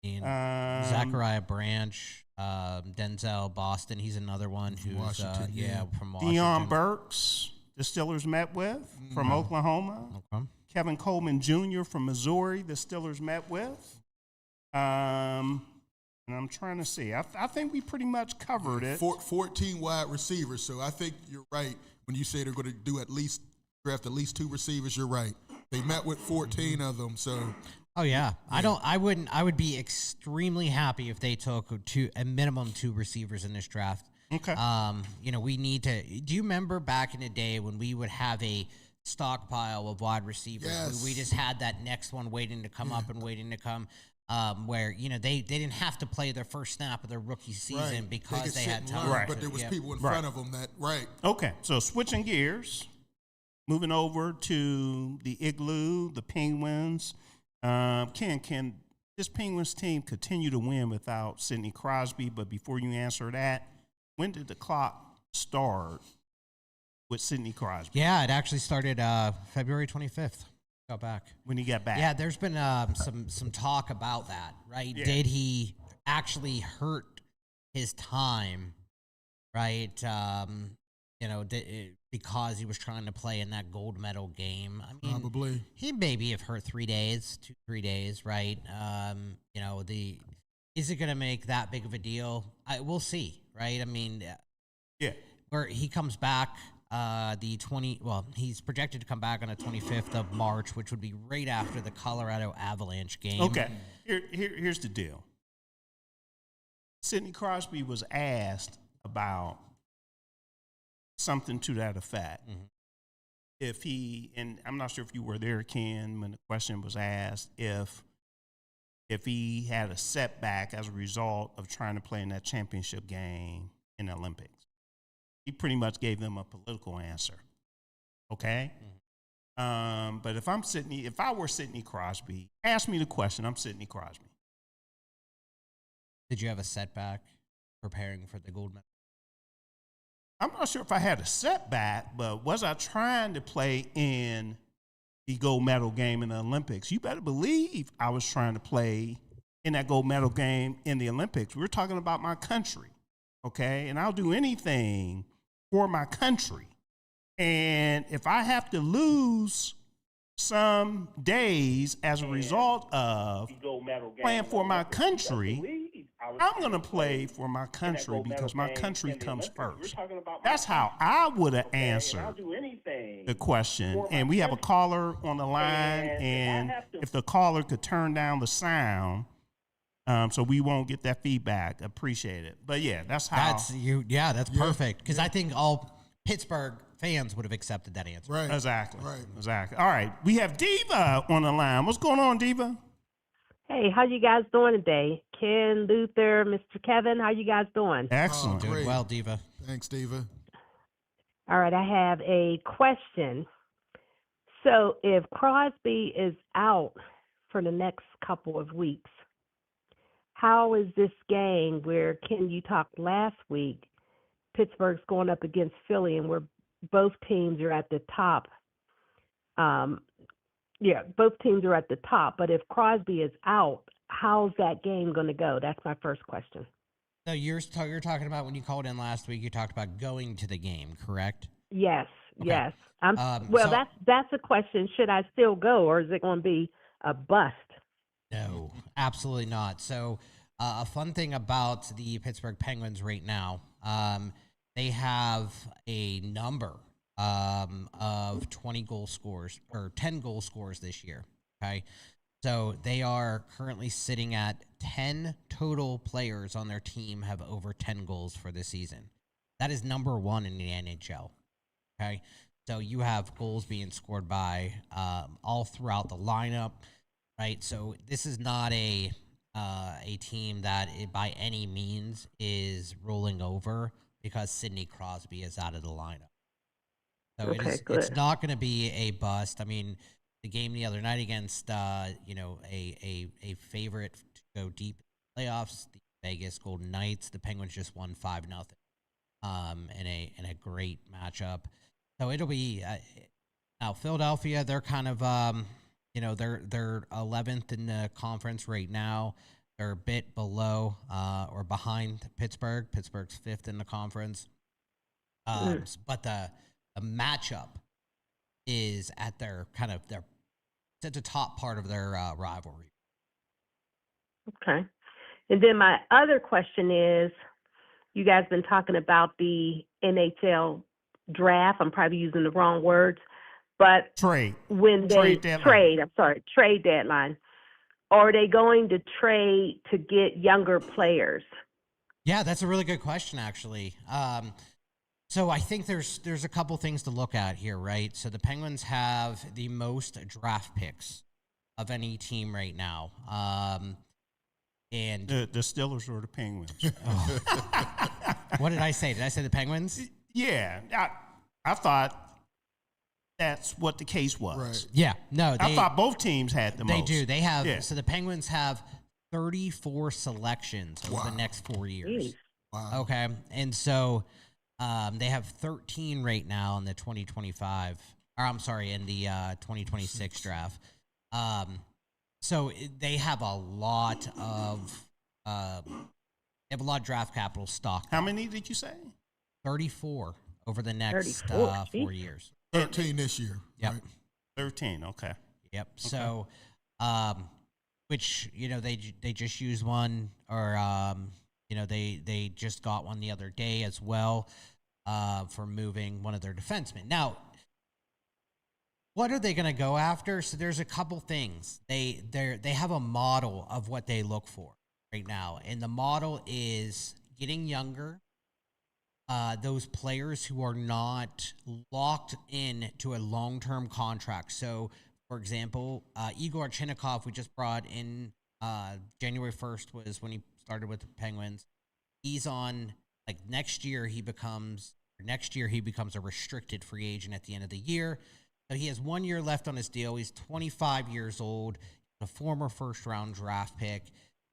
And Zachariah Branch, Denzel Boston. He's another one who's Washington, from Washington. Deion Burks, the Steelers met with from Oklahoma. Okay. Kevin Coleman Jr. from Missouri, the Steelers met with. And I'm trying to see. I think we pretty much covered it. 14 wide receivers. So I think you're right when you say they're going to draft at least 2 receivers. You're right. They met with 14 of them, so. Oh yeah. I would be extremely happy if they took a minimum 2 receivers in this draft. Okay. We need to. Do you remember back in the day when we would have a stockpile of wide receivers? Yes. We just had that next one waiting to come up and waiting to come. Where they didn't have to play their first snap of their rookie season because they had time. Right. But there was people in front of them that Okay, so switching gears, moving over to the Igloo, the Penguins. Can this Penguins team continue to win without Sidney Crosby? But before you answer that, when did the clock start with Sidney Crosby? Yeah, it actually started February 25th. Got back. When he got back. Yeah, there's been some talk about that, right? Yeah. Did he actually hurt his time, right? Because he was trying to play in that gold medal game. I mean, probably. He maybe have hurt 3 days, 2-3 days, right? Is it going to make that big of a deal? We'll see, right? I mean, yeah. Where he comes back he's projected to come back on the 25th of March, which would be right after the Colorado Avalanche game. Okay, here's the deal. Sidney Crosby was asked about something to that effect. Mm-hmm. If he, and I'm not sure if you were there, Ken, when the question was asked, if he had a setback as a result of trying to play in that championship game in the Olympics. He pretty much gave them a political answer. Okay? Mm-hmm. But if I were Sidney Crosby, ask me the question, I'm Sidney Crosby. Did you have a setback preparing for the gold medal? I'm not sure if I had a setback, but was I trying to play in the gold medal game in the Olympics? You better believe I was trying to play in that gold medal game in the Olympics. We're talking about my country, okay? And I'll do anything for my country. And if I have to lose some days as a result of playing for my country, I'm going to play for my country because my country comes first. That's how I would have answered the question. And we have a caller on the line, and if the caller could turn down the sound so we won't get that feedback, appreciate it. But yeah, that's how. That's perfect, because I think all Pittsburgh fans would have accepted that answer. Right. Exactly. All right, we have Diva on the line. What's going on, Diva? Hey, how you guys doing today? Ken, Luther, Mr. Kevin, how you guys doing? Excellent. Doing well, Diva. Thanks, Diva. All right, I have a question. So if Crosby is out for the next couple of weeks, how is this game where, Ken, you talked last week, Pittsburgh's going up against Philly, and where both teams are at the top. Both teams are at the top. But if Crosby is out, how's that game going to go? That's my first question. So you're talking about when you called in last week, you talked about going to the game, correct? Yes, Okay. yes. So- That's a question. Should I still go, or is it going to be a bust? No, absolutely not. So a fun thing about the Pittsburgh Penguins right now, they have a number of 20 goal scorers or 10 goal scorers this year. Okay. So they are currently sitting at 10 total players on their team have over 10 goals for this season. That is number one in the NHL. Okay. So you have goals being scored by all throughout the lineup, right? So this is not a team that by any means is rolling over because Sidney Crosby is out of the lineup. So it's not going to be a bust. I mean, the game the other night against a favorite to go deep in the playoffs, the Vegas Golden Knights, the Penguins just won 5-0 in a great matchup. So it'll be now Philadelphia. They're kind of they're 11th in the conference right now. They're a bit below or behind Pittsburgh. Pittsburgh's 5th in the conference. But the matchup is at their it's at the top part of their rivalry. Okay. And then my other question is, you guys been talking about the NHL draft. I'm probably using the wrong words, but Trade deadline. Are they going to trade to get younger players? Yeah, that's a really good question, actually. So I think there's a couple things to look at here, right? So the Penguins have the most draft picks of any team right now. And the Steelers or the Penguins? What did I say? Did I say the Penguins? Yeah, I thought that's what the case was. Right. Yeah, no. I thought both teams had the most. They do. They have. Yeah. So the Penguins have 34 selections over the next 4 years. Wow. Okay, and so they have 13 right now in the 2025. Or I'm sorry, in the 2026 draft. So they have a lot of draft capital stock. How many did you say? 34 over the next 4 years. 13 this year. Yep. Right? 13. Okay. Yep. Okay. So, which they just used one, or they just got one the other day as well. for moving one of their defensemen. Now, what are they going to go after? So there's a couple things. They have a model of what they look for right now, and the model is getting younger. Those players who are not locked in to a long-term contract. So, for example, Igor Chinnikov, we just brought in January 1st was when he started with the Penguins. He's on, like, next year he becomes a restricted free agent at the end of the year. So he has 1 year left on his deal. He's 25 years old, a former first-round draft pick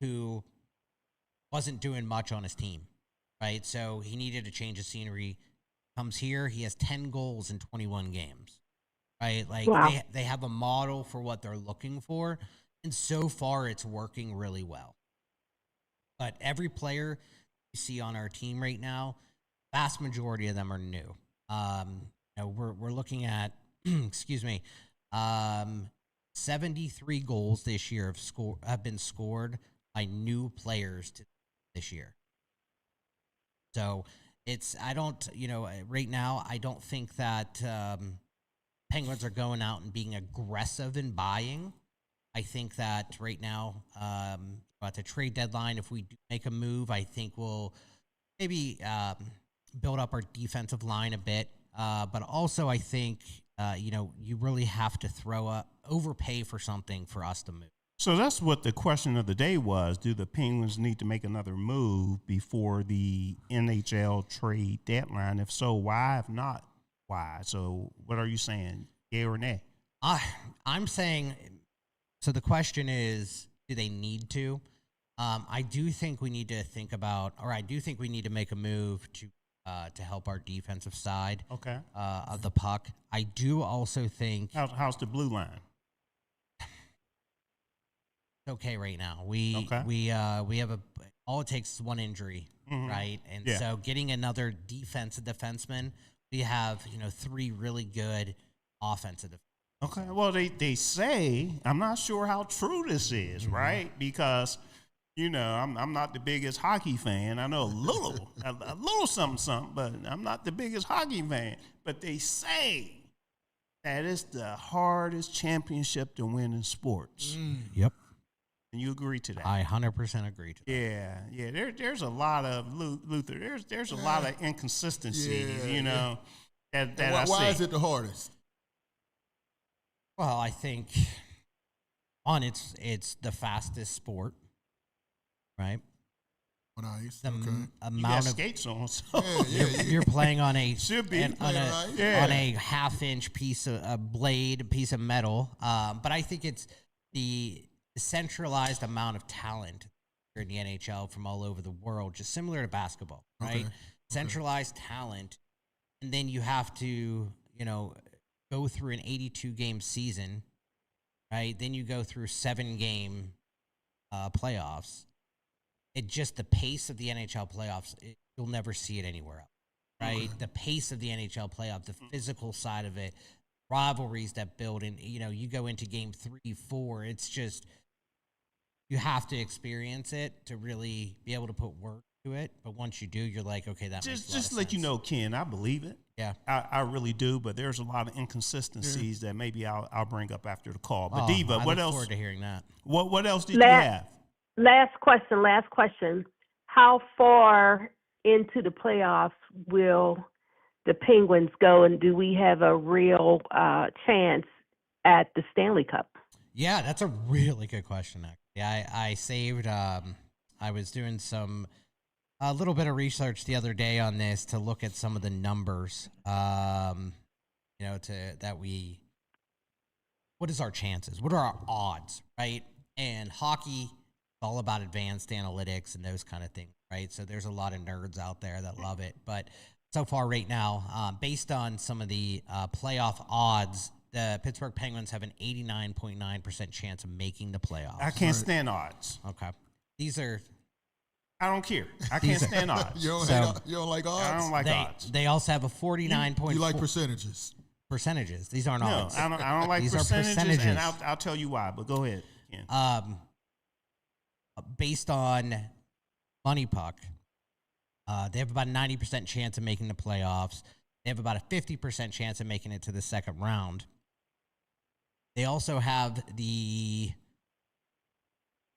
who wasn't doing much on his team, right? So he needed a change of scenery. Comes here, he has 10 goals in 21 games, right? Like, Wow. they have a model for what they're looking for, and so far it's working really well. But every player you see on our team right now, vast majority of them are new. We're looking at 73 goals this year have been scored by new players this year. So right now, I don't think that Penguins are going out and being aggressive in buying. I think that right now, at the trade deadline, if we do make a move, I think we'll maybe build up our defensive line a bit. But also, I think, you really have to overpay for something for us to move. So that's what the question of the day was. Do the Penguins need to make another move before the NHL trade deadline? If so, why? If not, why? So what are you saying, yay or nay? I'm saying, so the question is, do they need to? I do think we need to I do think we need to make a move to help our defensive side of the puck. I do also think... How's the blue line? Okay right now. We have all it takes is one injury, right? And so getting another defenseman, we have, 3 really good offensive defensemen. Okay. Well, they say, I'm not sure how true this is, right? Because, I'm not the biggest hockey fan. I know a little something, but I'm not the biggest hockey fan. But they say that it's the hardest championship to win in sports. Yep. And you agree to that? I 100% agree to that. Yeah. There's a lot of Luther. There's a lot of inconsistencies. That why is it the hardest? Well, I think it's the fastest sport, right? On ice. you Amount got of skates on, so you're playing on a should be on a half-inch piece of a piece of metal. But I think it's the centralized amount of talent here in the NHL from all over the world, just similar to basketball, right? Centralized talent, and then you have to, go through an 82-game season, right? Then you go through 7-game playoffs. The pace of the NHL playoffs, you'll never see it anywhere else, right? The pace of the NHL playoff, the physical side of it, rivalries that build, and you go into game 3, 4. It's just, you have to experience it to really be able to put work to it. But once you do, you're like, okay, that makes a lot just of let you sense. know, Ken, I believe it. Yeah, I really do. But there's a lot of inconsistencies that maybe I'll bring up after the call. But Oh, Diva, I what look else? forward to hearing that. What else did you have? Last question. How far into the playoffs will the Penguins go, and do we have a real chance at the Stanley Cup? Yeah, that's a really good question. Actually, I saved. I was doing a little bit of research the other day on this to look at some of the numbers. What is our chances? What are our odds, right? And hockey, all about advanced analytics and those kind of things, right? So there's a lot of nerds out there that love it. But so far right now, based on some of the playoff odds, the Pittsburgh Penguins have an 89.9% chance of making the playoffs. I can't stand odds. Okay. These are... I don't care. I can't stand odds. You don't like odds? I don't like odds. They also have a 49.4... You like percentages? Percentages. These aren't odds. I don't like These are percentages, and I'll tell you why. But go ahead, Ken. Based on Money Puck, They have about a 90% chance of making the playoffs. They have about a 50% chance of making it to the second round. They also have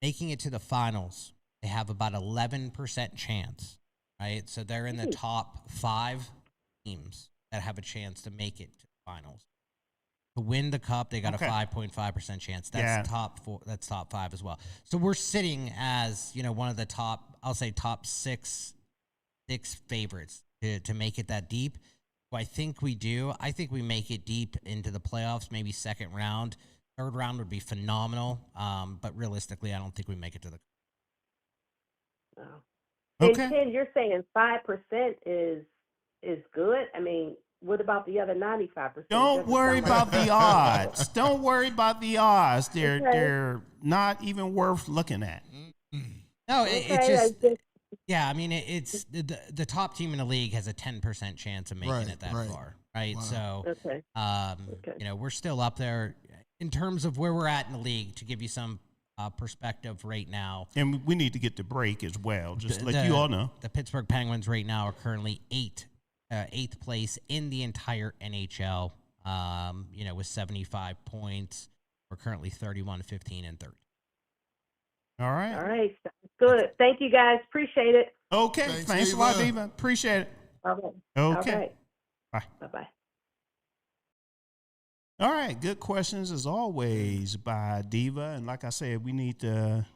making it to the finals. They have about 11% chance, right? So they're in the top 5 teams that have a chance to make it to the finals. To win the cup, they got a 5.5% chance. That's top 4. That's top 5 as well. So we're sitting as, one of the top, I'll say top 6 favorites to make it that deep. I think we do. I think we make it deep into the playoffs, maybe second round. Third round would be phenomenal. But realistically, I don't think we make it to the. Okay. And Ken, you're saying 5% is good. I mean, what about the other 95%? Don't worry about the odds. Don't worry about the odds. They're not even worth looking at. No, it's just. Yeah, I mean, it's the top team in the league has a 10% chance of making it that far, right? Wow. So, we're still up there in terms of where we're at in the league. To give you some perspective right now, and we need to get the break as well. Just let you all know, the Pittsburgh Penguins right now are currently 8th place in the entire NHL. With 75 points, we're currently 31, 15, and 30. All right. Good. Thank you, guys. Appreciate it. Okay. Thanks a lot, Diva. Appreciate it. Okay. Okay. Bye. Bye-bye. All right. Good questions as always by Diva. And like I said, we need to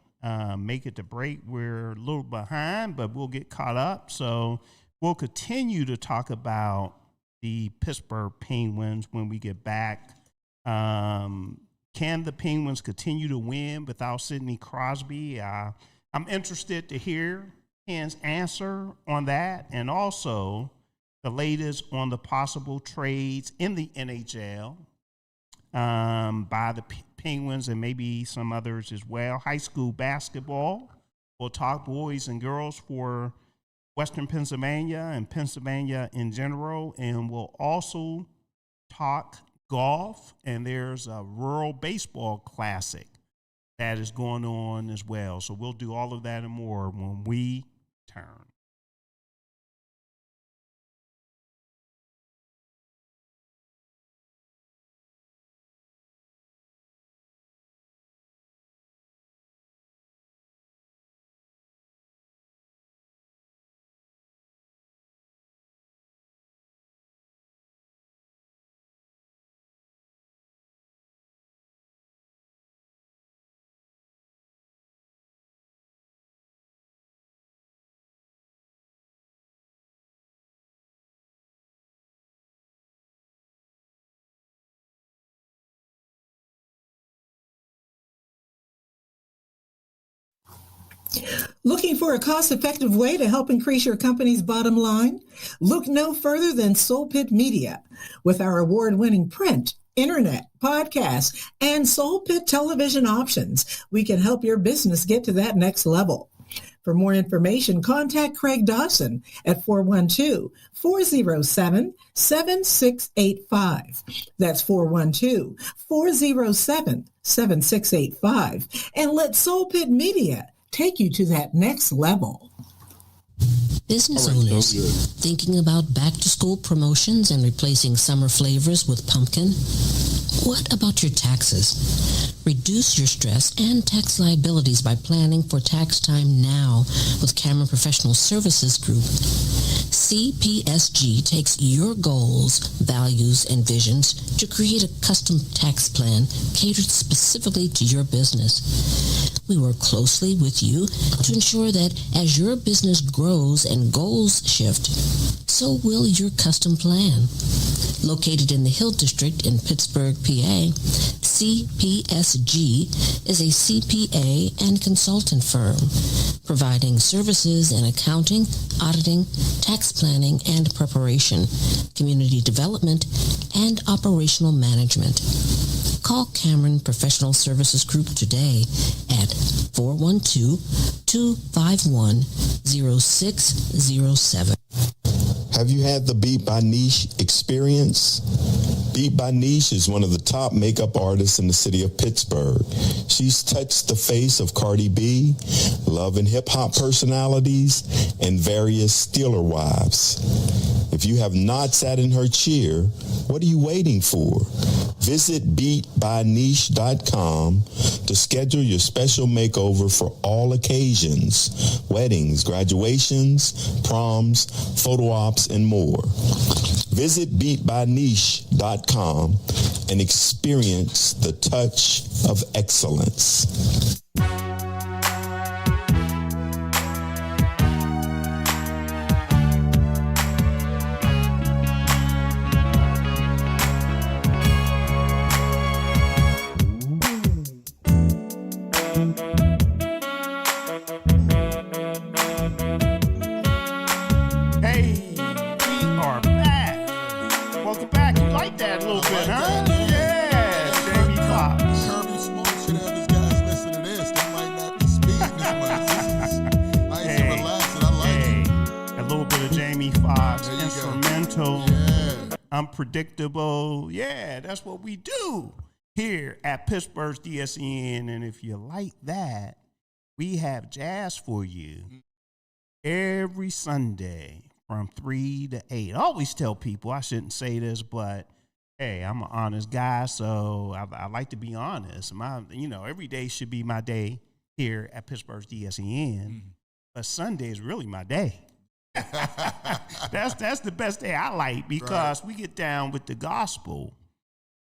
make it to break. We're a little behind, but we'll get caught up. So we'll continue to talk about the Pittsburgh Penguins when we get back. Can the Penguins continue to win without Sidney Crosby? I'm interested to hear Ken's answer on that, and also the latest on the possible trades in the NHL by the Penguins and maybe some others as well. High school basketball. We'll talk boys and girls for Western Pennsylvania and Pennsylvania in general, and we'll also talk golf, and there's a Rural Baseball Classic that is going on as well. So we'll do all of that and more when we return. Looking for a cost-effective way to help increase your company's bottom line? Look no further than Soul Pit Media. With our award-winning print, internet, podcast, and Soul Pit television options, we can help your business get to that next level. For more information, contact Craig Dawson at 412-407-7685. That's 412-407-7685. And let Soul Pit Media take you to that next level. Business owners thinking about back-to-school promotions and replacing summer flavors with pumpkin? What about your taxes? Reduce your stress and tax liabilities by planning for tax time now with Cameron Professional Services Group. CPSG takes your goals, values, and visions to create a custom tax plan catered specifically to your business. We work closely with you to ensure that as your business grows and goals shift, so will your custom plan. Located in the Hill District in Pittsburgh, PA, CPSG is a CPA and consultant firm, providing services in accounting, auditing, tax planning and preparation, community development, and operational management. Call Cameron Professional Services Group today at 412-251-0607. Have you had the Beat by Niche experience? Beat by Niche is one of the top makeup artists in the city of Pittsburgh. She's touched the face of Cardi B, love and hip-hop personalities, and various Steeler wives. If you have not sat in her chair, what are you waiting for? Visit beatbyniche.com to schedule your special makeover for all occasions, weddings, graduations, proms, photo ops, and more. Visit beatbyniche.com and experience the touch of excellence. Unpredictable. Yeah, that's what we do here at Pittsburgh's DSEN. And if you like that, we have jazz for you every Sunday from 3 to 8. I always tell people, I shouldn't say this, but hey, I'm an honest guy, so I like to be honest. Every day should be my day here at Pittsburgh's DSEN, but Sunday is really my day. That's the best day I like, because we get down with the gospel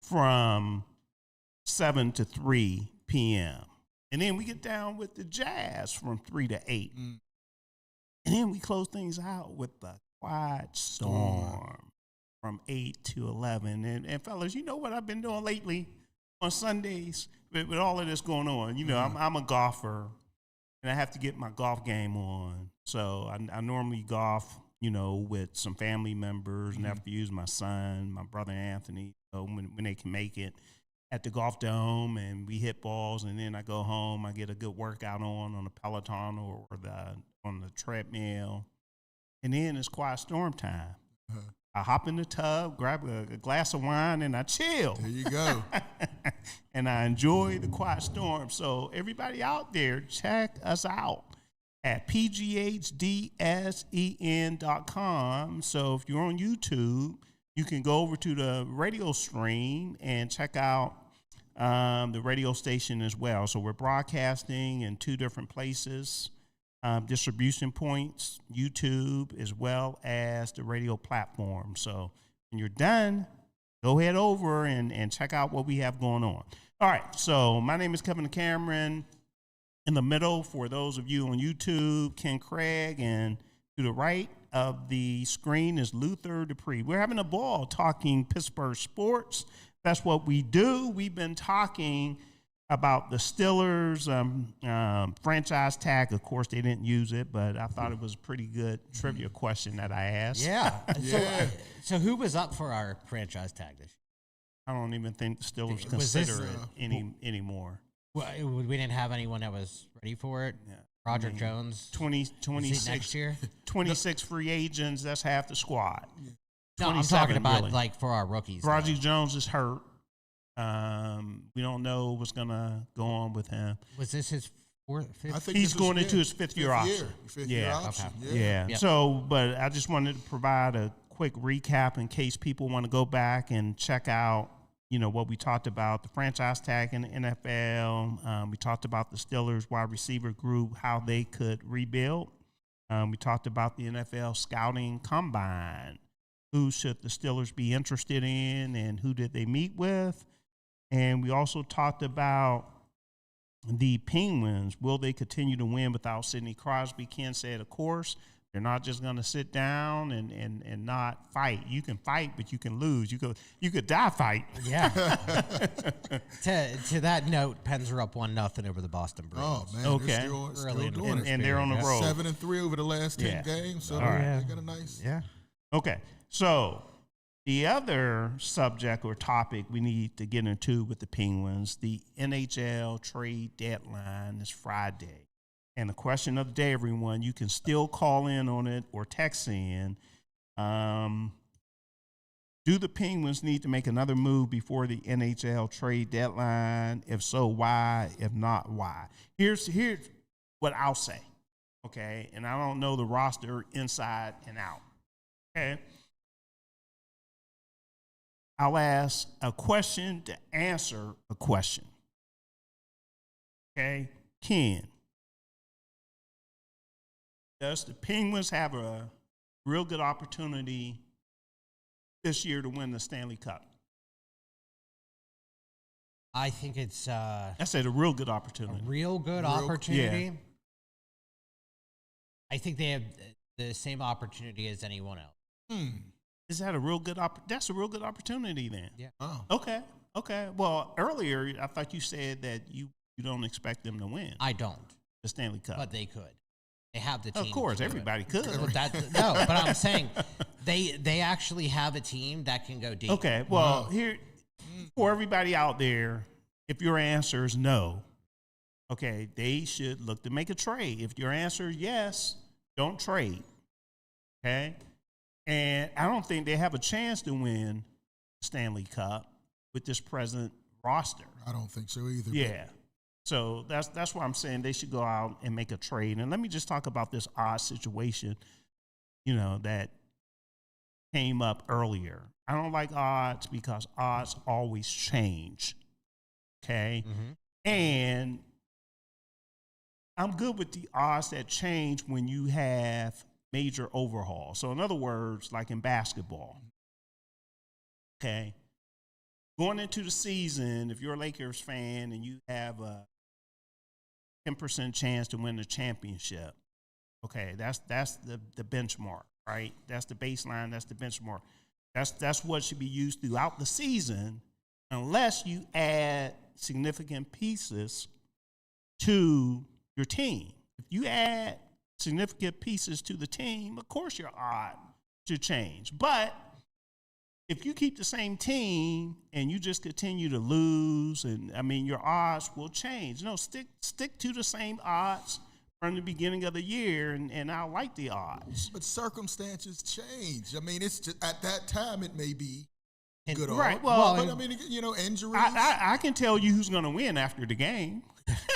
from 7 to 3 p.m. And then we get down with the jazz from 3 to 8. And then we close things out with the quiet storm from 8 to 11. And fellas, you know what I've been doing lately on Sundays with all of this going on? I'm a golfer, and I have to get my golf game on. So I normally golf, with some family members, and I have to use my son, my brother Anthony, so when they can make it at the golf dome, and we hit balls, and then I go home, I get a good workout on the Peloton or on the treadmill, and then it's quiet storm time. I hop in the tub, grab a glass of wine, and I chill. There you go. And I enjoy the quiet storm. So everybody out there, check us out at pghdsen.com. So if you're on YouTube, you can go over to the radio stream and check out the radio station as well. So we're broadcasting in 2 different places, distribution points, YouTube, as well as the radio platform. So when you're done, go head over and check out what we have going on. All right, so my name is Kevin Cameron. In the middle, for those of you on YouTube, Ken Craig, and to the right of the screen is Luther Dupree. We're having a ball talking Pittsburgh sports. That's what we do. We've been talking about the Steelers franchise tag. Of course, they didn't use it, but I thought it was a pretty good trivia question that I asked. Yeah. So who was up for our franchise tag this year? I don't even think the Steelers consider it anymore. Well, we didn't have anyone that was ready for it. Yeah. Roger Jones. 26 next year. 26 free agents. That's half the squad. No, I'm talking about like for our rookies. Roger Jones is hurt. We don't know what's gonna go on with him. Was this his fifth? I think he's going into his fifth year option. Year option. Okay. Yeah. Yep. So, but I just wanted to provide a quick recap in case people want to go back and check out, what we talked about, the franchise tag in the NFL. We talked about the Steelers wide receiver group, how they could rebuild. We talked about the NFL scouting combine. Who should the Steelers be interested in, and who did they meet with? And we also talked about the Penguins. Will they continue to win without Sidney Crosby? Ken said, of course. They're not just going to sit down and not fight. You can fight, but you can lose. You could die fight. Yeah. to that note, Pens are up 1-0 over the Boston Bruins. Oh man, okay. They're still doing it. And they're on the road. 7-3 over the last 10 games. So they got a nice. Yeah. Okay. So the other subject or topic we need to get into with the Penguins, the NHL trade deadline is Friday. And the question of the day, everyone, you can still call in on it or text in. Do the Penguins need to make another move before the NHL trade deadline? If so, why? If not, why? Here's what I'll say, okay? And I don't know the roster inside and out, okay? I'll ask a question to answer a question, okay? Ken, does the Penguins have a real good opportunity this year to win the Stanley Cup? I think it's I said a real good opportunity. a real good opportunity. Yeah. I think they have the same opportunity as anyone else. Is that a real good that's a real good opportunity then? Yeah. Oh. Okay. Well, earlier I thought you said that you don't expect them to win I don't, the Stanley Cup. but they could. They have the team. Of course, to do it. everybody could. No, but I'm saying they actually have a team that can go deep. Okay, well, here, for everybody out there, if your answer is no, okay, they should look to make a trade. If your answer is yes, don't trade, okay? And I don't think they have a chance to win Stanley Cup with this present roster. I don't think so either. Yeah. So that's why I'm saying they should go out and make a trade. And let me just talk about this odd situation, that came up earlier. I don't like odds because odds always change. Okay? Mm-hmm. And I'm good with the odds that change when you have major overhauls. So in other words, like in basketball, okay? Going into the season, if you're a Lakers fan and you have a 10% chance to win the championship, okay, that's the benchmark, right? That's the baseline, that's the benchmark. That's what should be used throughout the season unless you add significant pieces to your team. If you add significant pieces to the team, of course your odds should change. But if you keep the same team and you just continue to lose, your odds will change. No, stick to the same odds from the beginning of the year, and I like the odds. But circumstances change. It's just, at that time it may be good right. odds. Well, but injuries. I can tell you who's going to win after the game.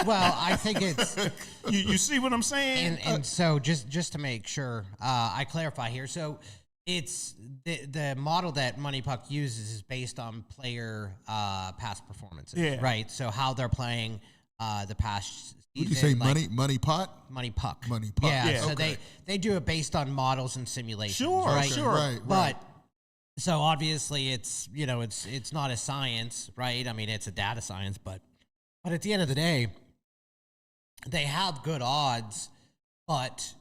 Well, I think it's you see what I'm saying? and so just to make sure I clarify here. So it's the model that Money Puck uses is based on player past performances, Yeah. right? So how they're playing the past season. Would you say money pot? Money Puck. Money Puck. Yeah. So okay. they do it based on models and simulations. Sure, right? sure. Right. But so obviously it's it's not a science, right? It's a data science, but at the end of the day, they have good odds, but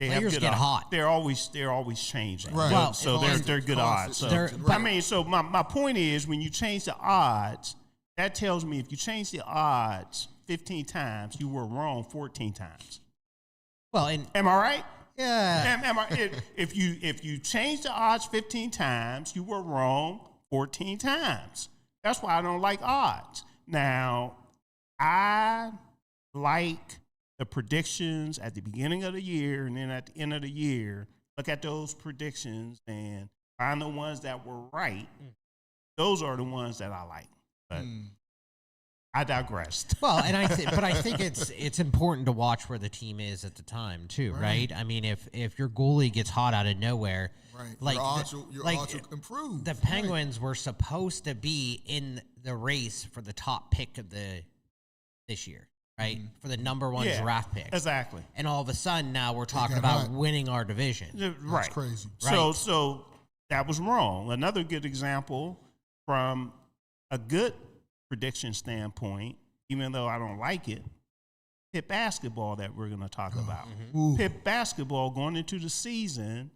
players get hot. They're always changing. Right. Well, So they're good odds. So Right. so my point is when you change the odds, that tells me if you change the odds 15 times, you were wrong 14 times. Well, and Am I right? yeah, If you change the odds 15 times, you were wrong 14 times. That's why I don't like odds. Now, I like the predictions at the beginning of the year and then at the end of the year. Look at those predictions and find the ones that were right. Those are the ones that I like. But I digressed. well, and I think it's important to watch where the team is at the time too, right? If your goalie gets hot out of nowhere, Right. like your odds will improve. The Penguins were supposed to be in the race for the top pick of this year, right? For the number one draft pick. Exactly. And all of a sudden now we're talking got about hot. winning our division. Right. That's crazy. Right. So that was wrong. Another good example from a good prediction standpoint, even though I don't like it, Pitt basketball that we're going to talk about. Ooh. Pitt basketball going into the season,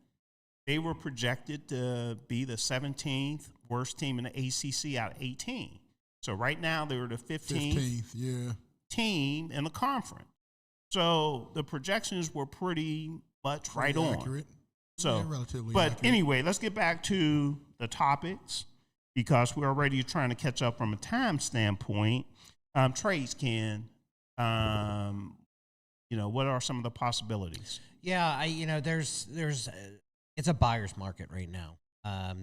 they were projected to be the 17th worst team in the ACC out of 18. So right now they were the 15th team in the conference. So the projections were pretty much right on. Accurate. So, relatively but accurate. anyway, let's get back to the topics because we're already trying to catch up from a time standpoint. Trades, Ken, what are some of the possibilities? Yeah, there's it's a buyer's market right now.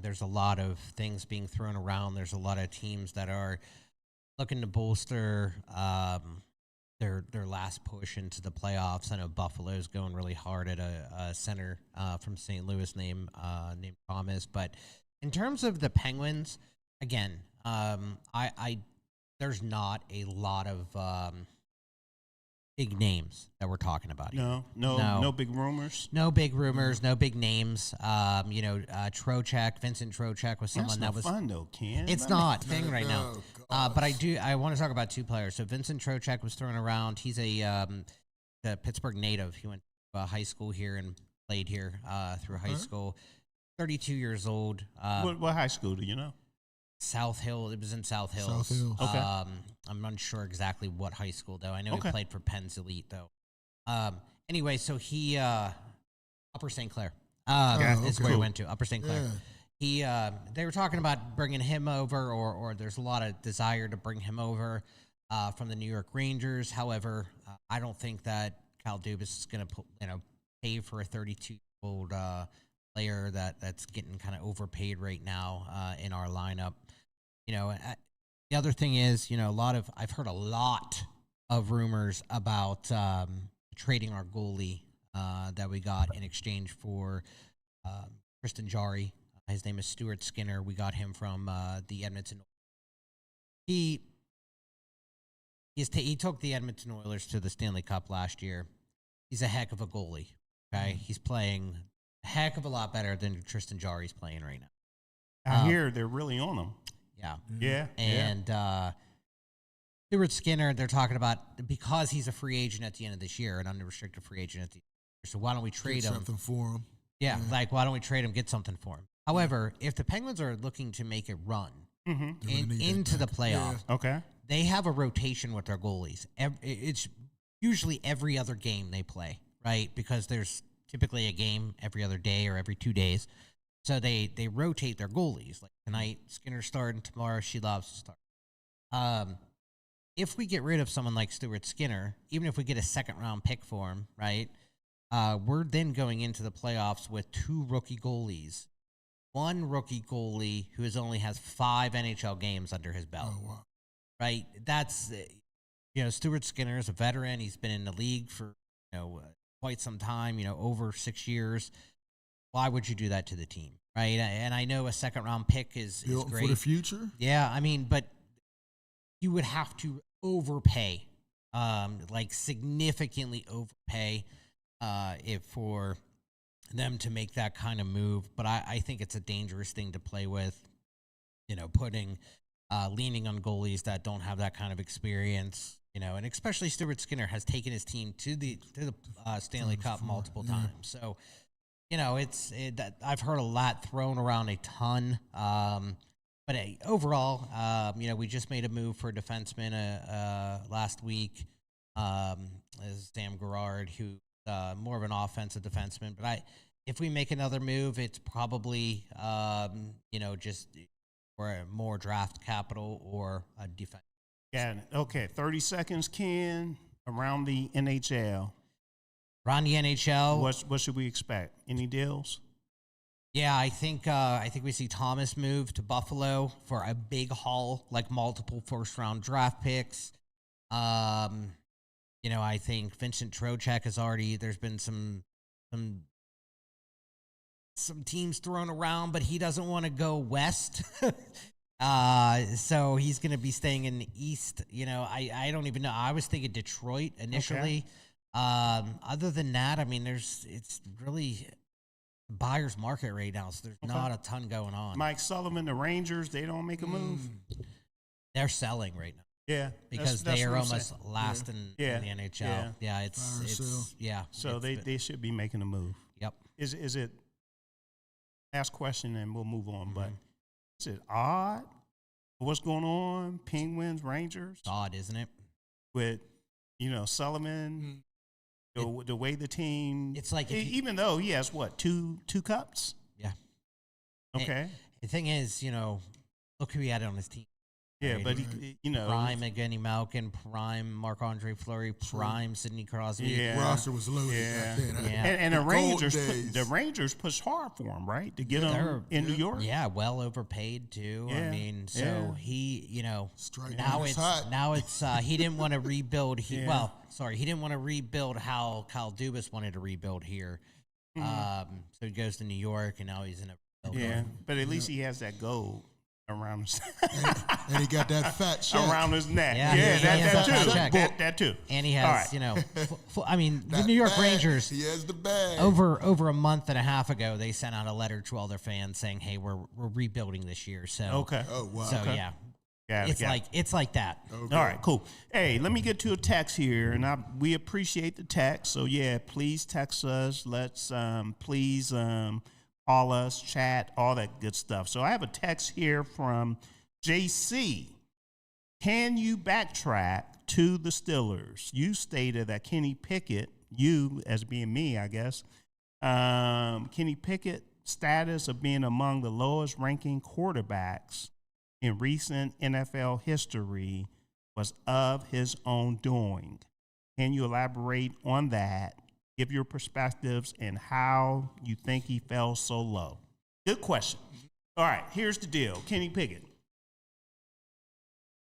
There's a lot of things being thrown around. There's a lot of teams that are looking to bolster their last push into the playoffs. I know Buffalo's going really hard at a center from St. Louis named Thomas. But in terms of the Penguins, again, there's not a lot of big names that we're talking about here. No big rumors. No big rumors, no big names. Trocheck, Vincent Trocheck was someone that was fun though, Ken. It's not thing right now. But I want to talk about two players. So Vincent Trocheck was thrown around. He's a Pittsburgh native. He went to high school here and played here through high school. 32 years old. What high school do you know? South Hill. It was in South Hills. South Hills. Okay. I'm unsure exactly what high school though. I know he played for Penn's Elite though. Anyway, so he Upper St. Clair. Is where he went to. Upper St. Clair. Yeah. They were talking about bringing him over, or there's a lot of desire to bring him over from the New York Rangers. However, I don't think that Kyle Dubas is going to pay for a 32-year-old player that's getting kind of overpaid right now in our lineup. The other thing is, I've heard a lot of rumors about trading our goalie that we got in exchange for Tristan Jarry. His name is Stuart Skinner. We got him from the Edmonton. He took the Edmonton Oilers to the Stanley Cup last year. He's a heck of a goalie. Okay, he's playing a heck of a lot better than Tristan Jarry's playing right now. I hear they're really on him. Yeah. And Stuart Skinner, they're talking about because he's a free agent at the end of this year, an unrestricted free agent at the end of the year. So why don't we trade him? Something for him. Yeah, why don't we trade him, get something for him? However, if the Penguins are looking to make a run into the playoffs, they have a rotation with their goalies. It's usually every other game they play, right? Because there's typically a game every other day or every 2 days. So they rotate their goalies. Like tonight, Skinner's starting. Tomorrow, she loves to start. If we get rid of someone like Stuart Skinner, even if we get a second-round pick for him, right, we're then going into the playoffs with 2 rookie goalies. One rookie goalie who only has 5 NHL games under his belt. Oh, wow. Right? That's, Stuart Skinner is a veteran. He's been in the league for, quite some time, over 6 years. Why would you do that to the team, right? And I know a second-round pick is great. For the future? Yeah, but you would have to overpay, significantly overpay for them to make that kind of move. But I think it's a dangerous thing to play with, leaning on goalies that don't have that kind of experience, and especially Stuart Skinner has taken his team to the Stanley Cup multiple times. So, I've heard a lot thrown around a ton. But overall, we just made a move for a defenseman last week, as Sam Gerard, who more of an offensive defenseman. But if we make another move, it's probably just for more draft capital or a defense. Yeah. Okay. 30 seconds, Ken. Around the NHL. Around the NHL. What should we expect? Any deals? Yeah, I think we see Thomas move to Buffalo for a big haul, like multiple first-round draft picks. I think Vincent Trocheck has already. There's been some teams thrown around, but he doesn't want to go west. So he's going to be staying in the East. I don't even know. I was thinking Detroit initially. Okay. Other than that, it's really buyer's market right now, so there's not a ton going on. Mike Sullivan, the Rangers, they don't make a move. They're selling right now. Yeah, because they are almost last in the NHL. Yeah, it's So they should be making a move. Yep. Is it? Last question, and we'll move on. But is it odd? What's going on? Penguins, Rangers. It's odd, isn't it? With Sullivan. The way the team, it's like even though he has two cups. Yeah. Okay. The thing is, look who he had on his team. Yeah, right? but he, you know, Prime Evgeny Malkin, prime Marc-Andre Fleury, prime Sidney Crosby. Yeah. roster was loaded back then. Yeah. and the gold Rangers, days. pushed hard for him, right, to get They're- him in New York. Yeah, well overpaid too. I Yeah, mean, so yeah. he, you know, Strike now when it's it's hot. he didn't want to rebuild. Yeah. He didn't want to rebuild how Kyle Dubas wanted to rebuild here. So he goes to New York, and now he's in a Yeah, but at least he has that gold around his And he got that fat check. around his neck. Yeah, Yeah, he has that that too. check. That too. and he All has, right. you know, I mean, the That New York bag. Rangers. He has the bag. Over a month and a half ago, they sent out a letter to all their fans saying, "Hey, we're rebuilding this year." So Okay. Oh, wow. So Okay. yeah, Got it. it's like that. Okay. All right, cool. Hey, let me get to a text here, and we appreciate the text. So yeah, please text us. Let's please call us, chat, all that good stuff. So I have a text here from JC. Can you backtrack to the Steelers? You stated that Kenny Pickett, you as being me, I guess, Kenny Pickett status of being among the lowest ranking quarterbacks in recent NFL history was of his own doing. Can you elaborate on that? Give your perspectives and how you think he fell so low. Good question. All right, here's the deal. Kenny Pickett.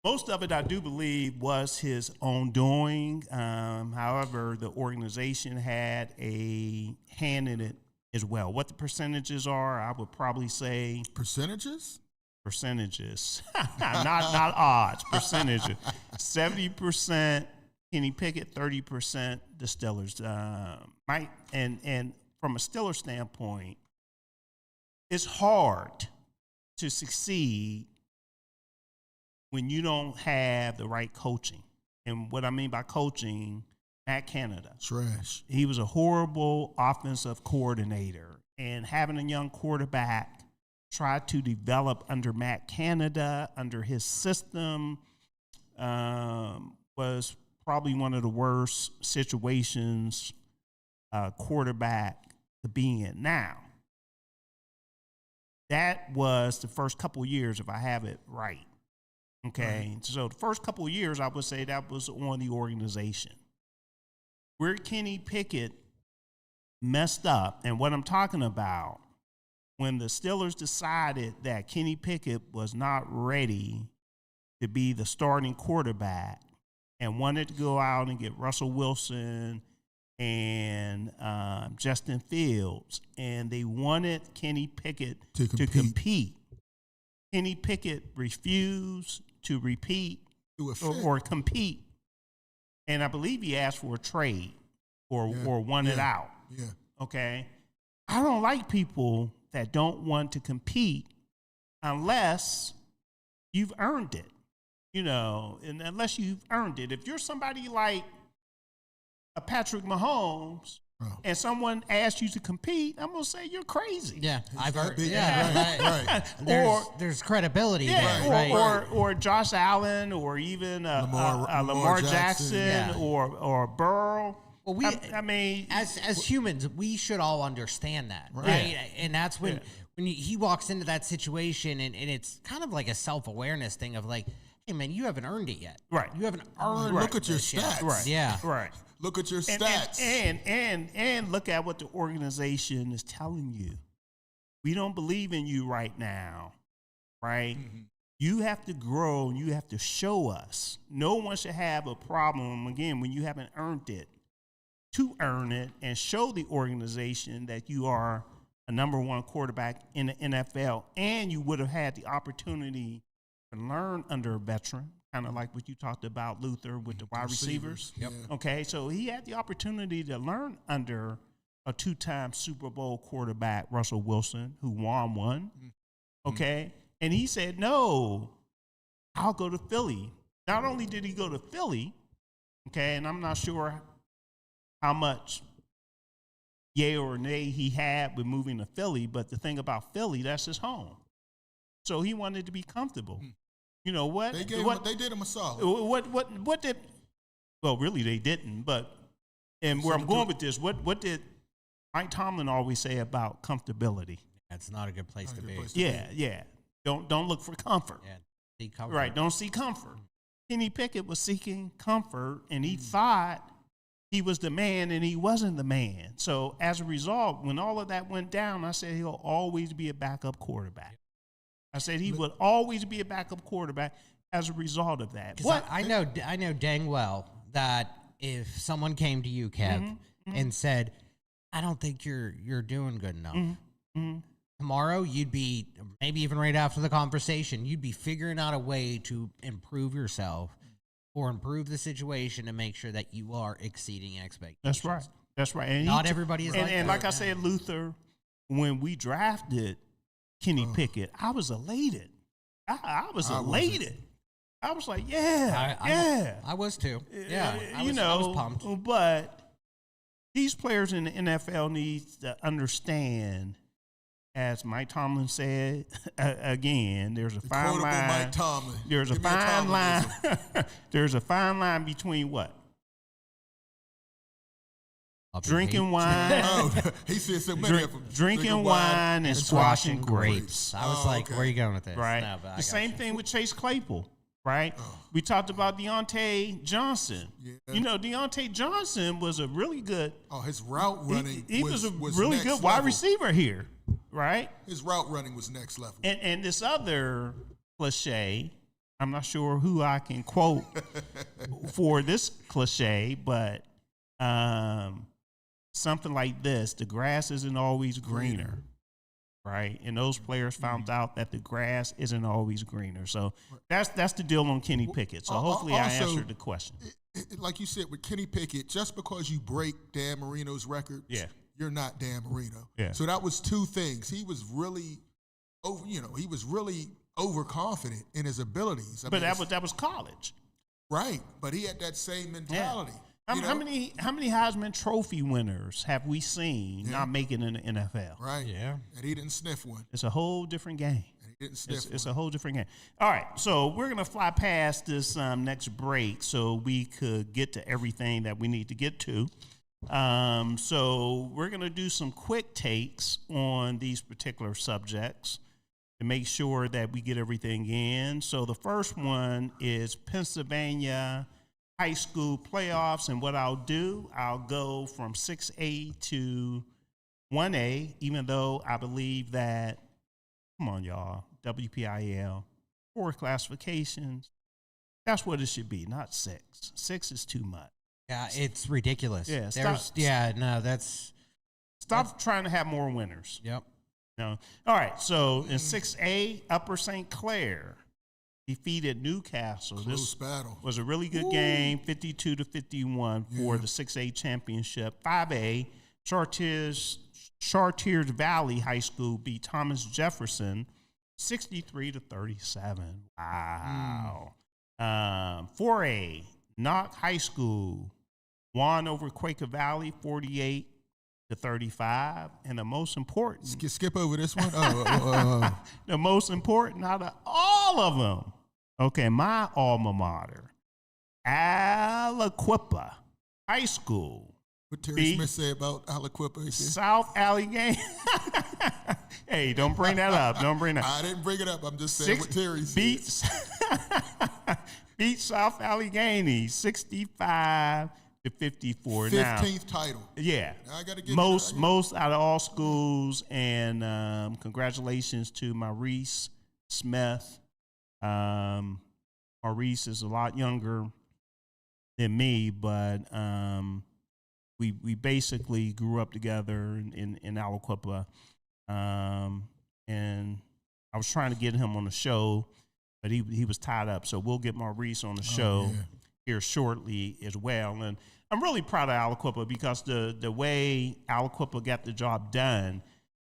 Most of it, I do believe, was his own doing. However, the organization had a hand in it as well. What the percentages are, I would probably say Percentages? not odds, percentages. 70% Kenny Pickett, 30% the Steelers. And from a Steelers standpoint, it's hard to succeed when you don't have the right coaching. And what I mean by coaching, at Canada. Trash. He was a horrible offensive coordinator, and having a young quarterback try to develop under Matt Canada, under his system, was probably one of the worst situations quarterback to be in. Now, that was the first couple years, if I have it right. Okay, right. So the first couple of years, I would say that was on the organization. Where Kenny Pickett messed up, and what I'm talking about, when the Steelers decided that Kenny Pickett was not ready to be the starting quarterback and wanted to go out and get Russell Wilson and Justin Fields, and they wanted Kenny Pickett to compete. Kenny Pickett refused to repeat or compete, and I believe he asked for a trade or wanted out. Yeah. Okay? I don't like people that don't want to compete unless you've earned it, and unless you've earned it. If you're somebody like a Patrick Mahomes and someone asks you to compete, I'm going to say you're crazy. Yeah, I've heard. Right. There's credibility yeah, there, right? Or Josh Allen, or even Lamar Jackson, or Burrow. Well, I mean, as humans, we should all understand that, right? And that's when he walks into that situation, and it's kind of like a self-awareness thing of like, hey man, you haven't earned it yet, right? You haven't earned. Look at your this yet. stats, right? Yeah, right. Look at your stats, and look at what the organization is telling you. We don't believe in you right now, right? Mm-hmm. You have to grow, and you have to show us. No one should have a problem again when you haven't earned it. To earn it and show the organization that you are a number one quarterback in the NFL, and you would have had the opportunity to learn under a veteran, kind of like what you talked about, Luther, with the wide receivers. Yep. Okay, so he had the opportunity to learn under a two-time Super Bowl quarterback, Russell Wilson, who won one. Okay, and he said, no, I'll go to Philly. Not only did he go to Philly, okay, and I'm not sure how much yay or nay he had with moving to Philly, but the thing about Philly, that's his home. So he wanted to be comfortable. You know what? They did him a solid. What did? Well, really, they didn't. But where I'm going with this, what did Mike Tomlin always say about comfortability? That's not a good place to be. Yeah. Don't look for comfort. Yeah. See comfort. Right, don't see comfort. Kenny Pickett was seeking comfort, and he thought he was the man, and he wasn't the man. So as a result, when all of that went down, I said he'll always be a backup quarterback. I said he would always be a backup quarterback as a result of that. What I know dang well that if someone came to you, Kev, and said, "I don't think you're doing good enough," tomorrow you'd be, maybe even right after the conversation, you'd be figuring out a way to improve yourself or improve the situation and make sure that you are exceeding expectations. That's right. And not everybody is like that. And like I said, Luther, when we drafted Kenny Pickett, I was elated. I was elated. I was like, I was too. Yeah, I was pumped. But these players in the NFL need to understand, as Mike Tomlin said, again, there's a fine line. Mike Tomlin. There's a fine line. There's a fine line between what? Drinking wine. He said so many of them. Drinking wine and squashing grapes. I was like, where are you going with this? Right. No, but the same thing with Chase Claypool. Right. We talked about Deontay Johnson. Yeah. You know, Deontay Johnson was a really good. His route running. He was a really good wide receiver here. Right. His route running was next level. And this other cliche, I'm not sure who I can quote for this cliche, but something like this: the grass isn't always greener. Right, and those players found out that the grass isn't always greener. So that's the deal on Kenny Pickett. So hopefully I answered the question. Like you said with Kenny Pickett, just because you break Dan Marino's record, you're not Dan Marino. Yeah. So that was two things. He was really overconfident in his abilities. But that was college, right? But he had that same mentality. Yeah. How many Heisman Trophy winners have we seen not make it in the NFL? Right. Yeah. And he didn't sniff one. It's a whole different game. And he didn't sniff one. It's a whole different game. All right, so we're going to fly past this next break so we could get to everything that we need to get to. So we're going to do some quick takes on these particular subjects to make sure that we get everything in. So the first one is Pennsylvania high school playoffs, and what I'll do, I'll go from 6A to 1A, even though I believe that, come on, y'all, WPIL, 4 classifications, that's what it should be, not 6. 6 is too much. Yeah, it's ridiculous. Yeah, stop trying to have more winners. Yep. No. All right, so in 6A, Upper St. Clair defeated Newcastle. Close battle. Was a really good game, 52-51 for the 6A championship. 5A, Chartiers Valley High School beat Thomas Jefferson 63-37. Wow. 4A, Knox High School won over Quaker Valley 48-35. And the most important. Skip over this one. The most important out of all of them. Okay, my alma mater, Aliquippa High School. What Terry Smith say about Aliquippa? South Allegheny. Hey, don't bring that up. Don't bring that up. I didn't bring it up. I'm just saying what Terry said. Beat South Allegheny 65-54. 15th title. Yeah. Now I gotta get most out of all schools, and congratulations to Maurice Smith. Maurice is a lot younger than me, but we basically grew up together in Aliquippa, and I was trying to get him on the show, but he was tied up. So we'll get Maurice on the show here shortly as well. And I'm really proud of Aliquippa because the way Aliquippa got the job done,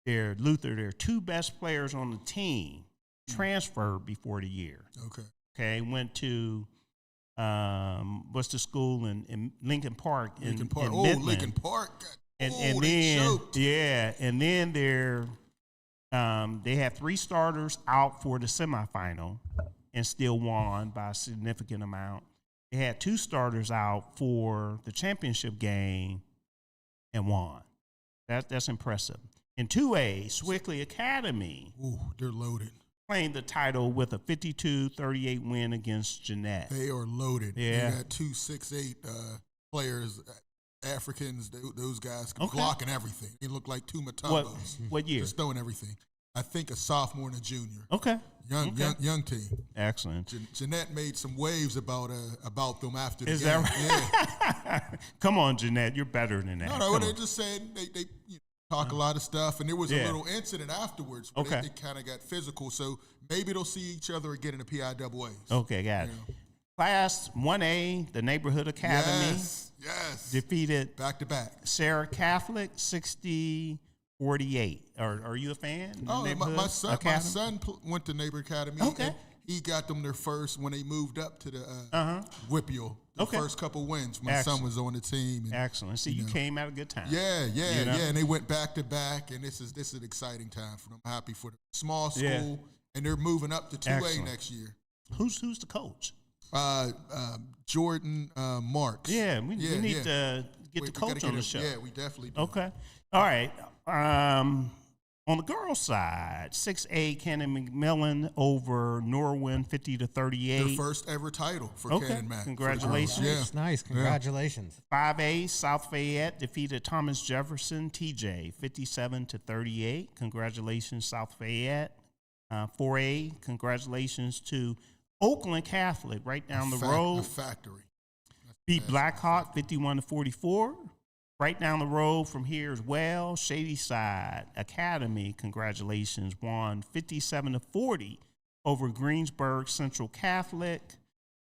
their 2 best players on the team transferred before the year. Okay, went to what's the school in Lincoln Park in Midland. Lincoln Park. And then and then they had 3 starters out for the semifinal and still won by a significant amount. They had 2 starters out for the championship game and won. That's impressive. In 2A, Swickley Academy. Ooh, they're loaded. claimed the title with a 52-38 win against Jeanette. They are loaded. Yeah. They got 2 6'8" players, Africans. Those guys can block and everything. They look like two Matongos. What year? Just throwing everything. I think a sophomore and a junior. Okay. Young team. Excellent. Jeanette made some waves about them after the Is game. that right? Yeah. Come on, Jeanette. You're better than that. No, they just said they talk a lot of stuff, and there was a little incident afterwards where they kind of got physical. So maybe they'll see each other again in the PIAAs. Okay, got it. Class 1A, the Neighborhood Academy. Yes. Defeated back-to-back. Sarah Catholic 60-48. Are you a fan? Oh, my son went to Neighborhood Academy. Okay. He got them their first when they moved up to the Whippeal. The first couple wins. My son was on the team. And, excellent. See, you came at a good time. Yeah. And they went back-to-back, and this is an exciting time for them. I'm happy for them. Small school, and they're moving up to 2A next year. Who's the coach? Jordan Marks. Yeah, we need to get the coach on the show. Yeah, we definitely do. Okay. All right. On the girls' side, 6A Cannon McMillan over Norwin 50-38. Their first ever title for Cannon Mac. Congratulations. Nice. Congratulations. 5A South Fayette defeated Thomas Jefferson TJ 57-38. Congratulations, South Fayette. 4A, congratulations to Oakland Catholic right down the road. A factory. Beat Blackhawk 51-44. Right down the road from here as well, Shadyside Academy, congratulations, won 57-40 over Greensburg Central Catholic.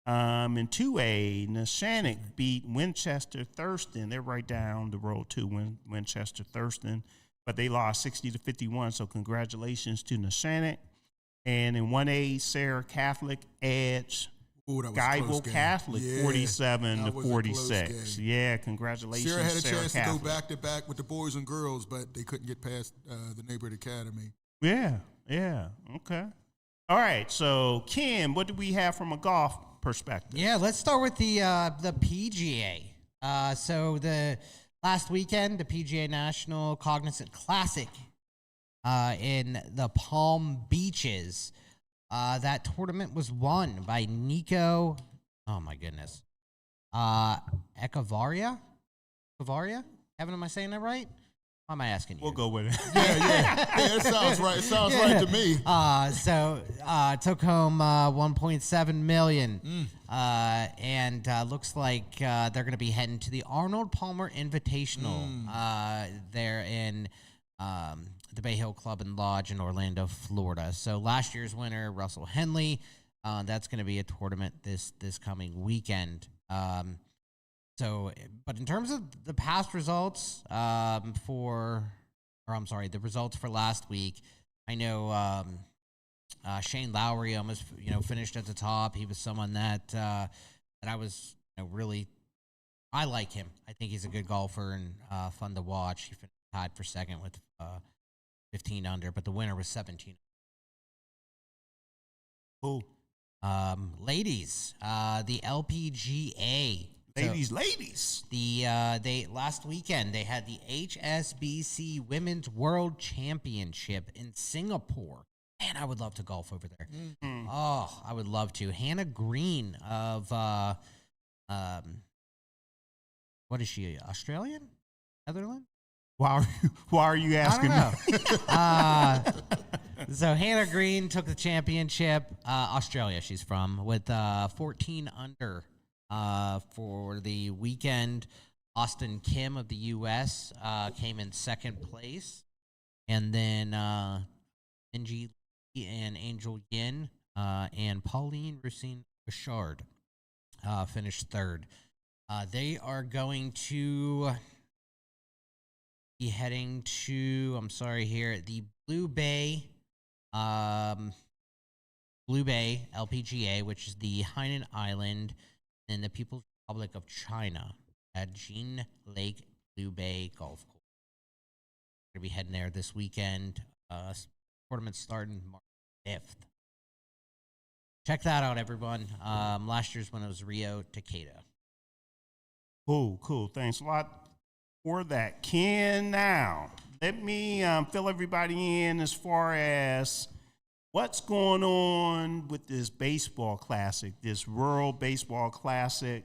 In 2A, Neshannock beat Winchester Thurston. They're right down the road too, Winchester Thurston, but they lost 60-51. So congratulations to Neshannock. And in 1A, Sarah Catholic edge Guyville Catholic 47-46. Yeah, congratulations, Sarah had a chance Catholic. to go back-to-back with the boys and girls, but they couldn't get past the Neighborhood Academy. Yeah, okay. All right, so Kim, what do we have from a golf perspective? Yeah, let's start with the PGA. So the last weekend, the PGA National Cognizant Classic in the Palm Beaches. That tournament was won by Nico. Oh my goodness, Echevarria. Evan, am I saying that right? Why am I asking you? We'll go with it. Yeah, it sounds right. It sounds right to me. So took home 1.7 million, and looks like they're going to be heading to the Arnold Palmer Invitational there in the Bay Hill Club and Lodge in Orlando, Florida. So last year's winner, Russell Henley, that's going to be a tournament this coming weekend. But in terms of the past results the results for last week, I know Shane Lowry almost finished at the top. He was someone that I was really, I like him. I think he's a good golfer and fun to watch. He finished tied for second with 15 under, but the winner was 17. Who? Ladies, the LPGA. Ladies. They last weekend they had the HSBC Women's World Championship in Singapore. Man, I would love to golf over there. Mm-hmm. Oh, I would love to. Hannah Greene of what is she? Australian? Netherlands? Why are you asking me? So Hannah Greene took the championship. Australia, she's from, with 14 under for the weekend. Austin Kim of the U.S. Came in second place, and then Minji Lee and Angel Yin and Pauline Racine Bouchard finished third. They are going to be heading to, the Blue Bay LPGA, which is the Hainan Island in the People's Republic of China at Jean Lake Blue Bay Golf Course. We're going to be heading there this weekend. Tournament starting March 5th. Check that out, everyone. Last year's one was Rio Takeda. Cool. Thanks a lot for that, Ken. Now, let me fill everybody in as far as what's going on with this baseball classic, this World Baseball Classic?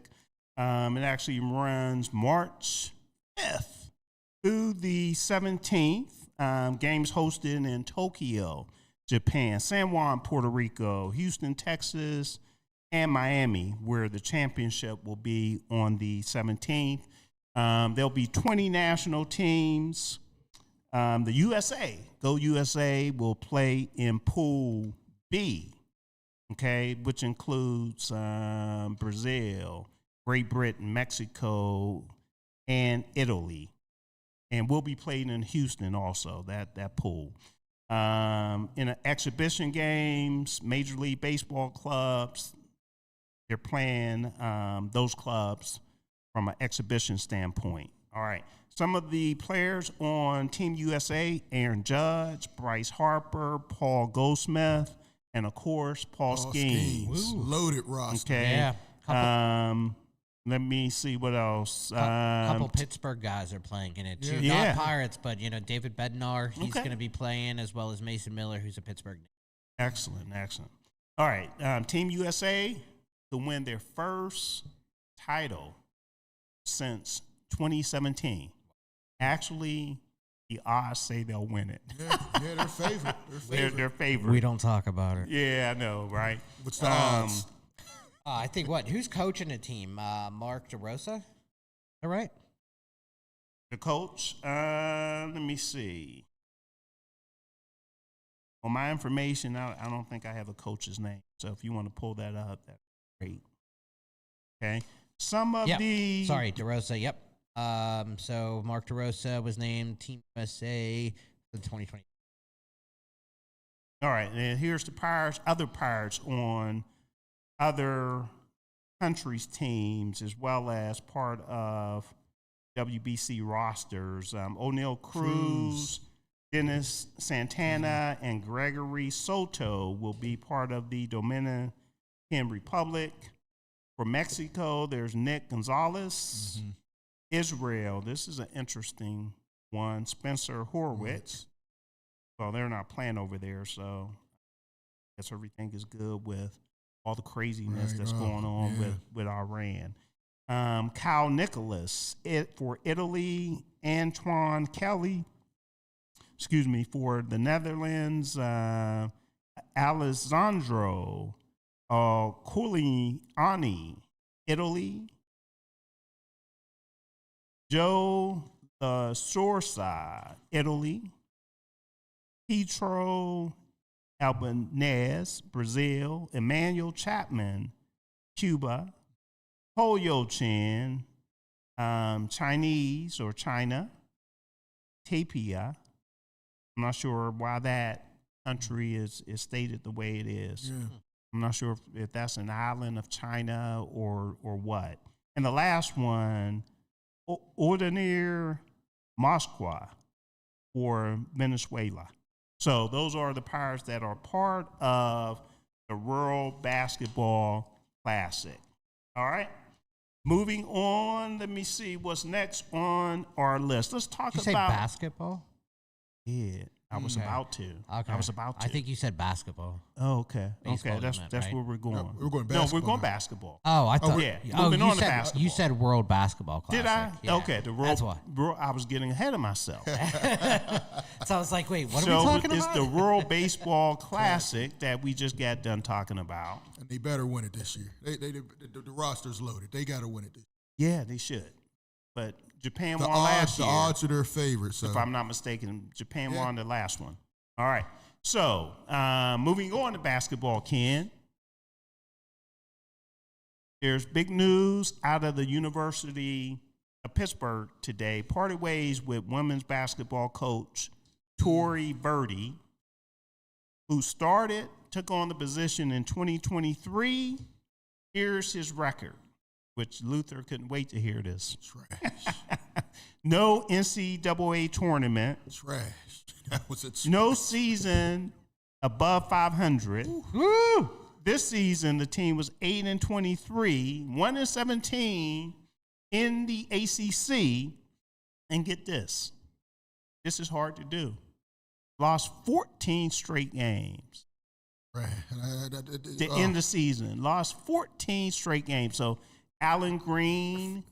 It actually runs March 5th through the 17th. Games hosted in Tokyo, Japan, San Juan, Puerto Rico, Houston, Texas, and Miami, where the championship will be on the 17th. There'll be 20 national teams. The USA, Go USA, will play in Pool B, okay, which includes Brazil, Great Britain, Mexico, and Italy. And we'll be playing in Houston also, that pool. In exhibition games, Major League Baseball clubs, they're playing those clubs from an exhibition standpoint. All right. Some of the players on Team USA: Aaron Judge, Bryce Harper, Paul Goldsmith, and of course Paul Skeens. Loaded roster. Okay. Yeah. Let me see what else. Couple Pittsburgh guys are playing in it too. Yeah. Not Pirates, but David Bednar, he's going to be playing, as well as Mason Miller, who's a Pittsburgh. Excellent. All right. Team USA to win their first title since 2017. Actually, the odds say they'll win it. Yeah, they're favorite. They're favorite. We don't talk about it. Yeah, I know, right? What's the odds? I think who's coaching the team? Mark DeRosa? All right. The coach, let me see. On my information, I don't think I have a coach's name. So if you want to pull that up, that's great. Okay. Some of the... Sorry, DeRosa, yep. So Mark DeRosa was named Team USA for the 2020. All right, and here's the Pirates, other Pirates on other countries' teams, as well as part of WBC rosters. O'Neal Cruz, Dennis Santana, and Gregory Soto will be part of the Dominican Republic. For Mexico, there's Nick Gonzalez. Israel, this is an interesting one. Spencer Horwitz. Well, they're not playing over there, so I guess everything is good with all the craziness that's going on with Iran. Kyle Nicholas for Italy. Antoine Kelly, for the Netherlands. Alessandro Culiani, Italy. Joe Sorsa, Italy. Petro Albanese, Brazil. Emmanuel Chapman, Cuba. Ho Chen, Chinese or China. Tapia. I'm not sure why that country is stated the way it is. Yeah. I'm not sure if that's an island of China or what. And the last one, Ordinir Moskwa for Venezuela. So those are the Pirates that are part of the World Basketball Classic. All right. Moving on, let me see what's next on our list. Let's talk Did you about say basketball. Yeah, I was about to. Okay. I was about to. I think you said basketball. Oh, okay. Baseball Okay, that's you meant, that's right? where we're going. No, we're going No, basketball we're going now. basketball. Oh, I thought. yeah. Oh, Moving you on to said basketball. you said World Basketball Classic. Did I? Yeah. Okay, the That's why. I was getting ahead of myself. So I was like, wait, what So are we talking it's about? the World Baseball Classic that we just got done talking about. And they better win it this year. The roster's loaded. They got to win it this Yeah, they should. But Japan year. won last The year. odds are their favorite. So If I'm not mistaken, Japan won the last one. All right. So, moving on to basketball, Ken. There's big news out of the University of Pittsburgh today. Parted ways with women's basketball coach Tory Verdi, who took on the position in 2023. Here's his record, which Luther couldn't wait to hear this. trash. No NCAA tournament. Trash. That was a No season above 500. Woo! This season, the team was 8-23, 1-17 in the ACC. And get this. This is hard to do. Lost 14 straight games. Right. to end the season. Lost 14 straight games. So Alan Greene,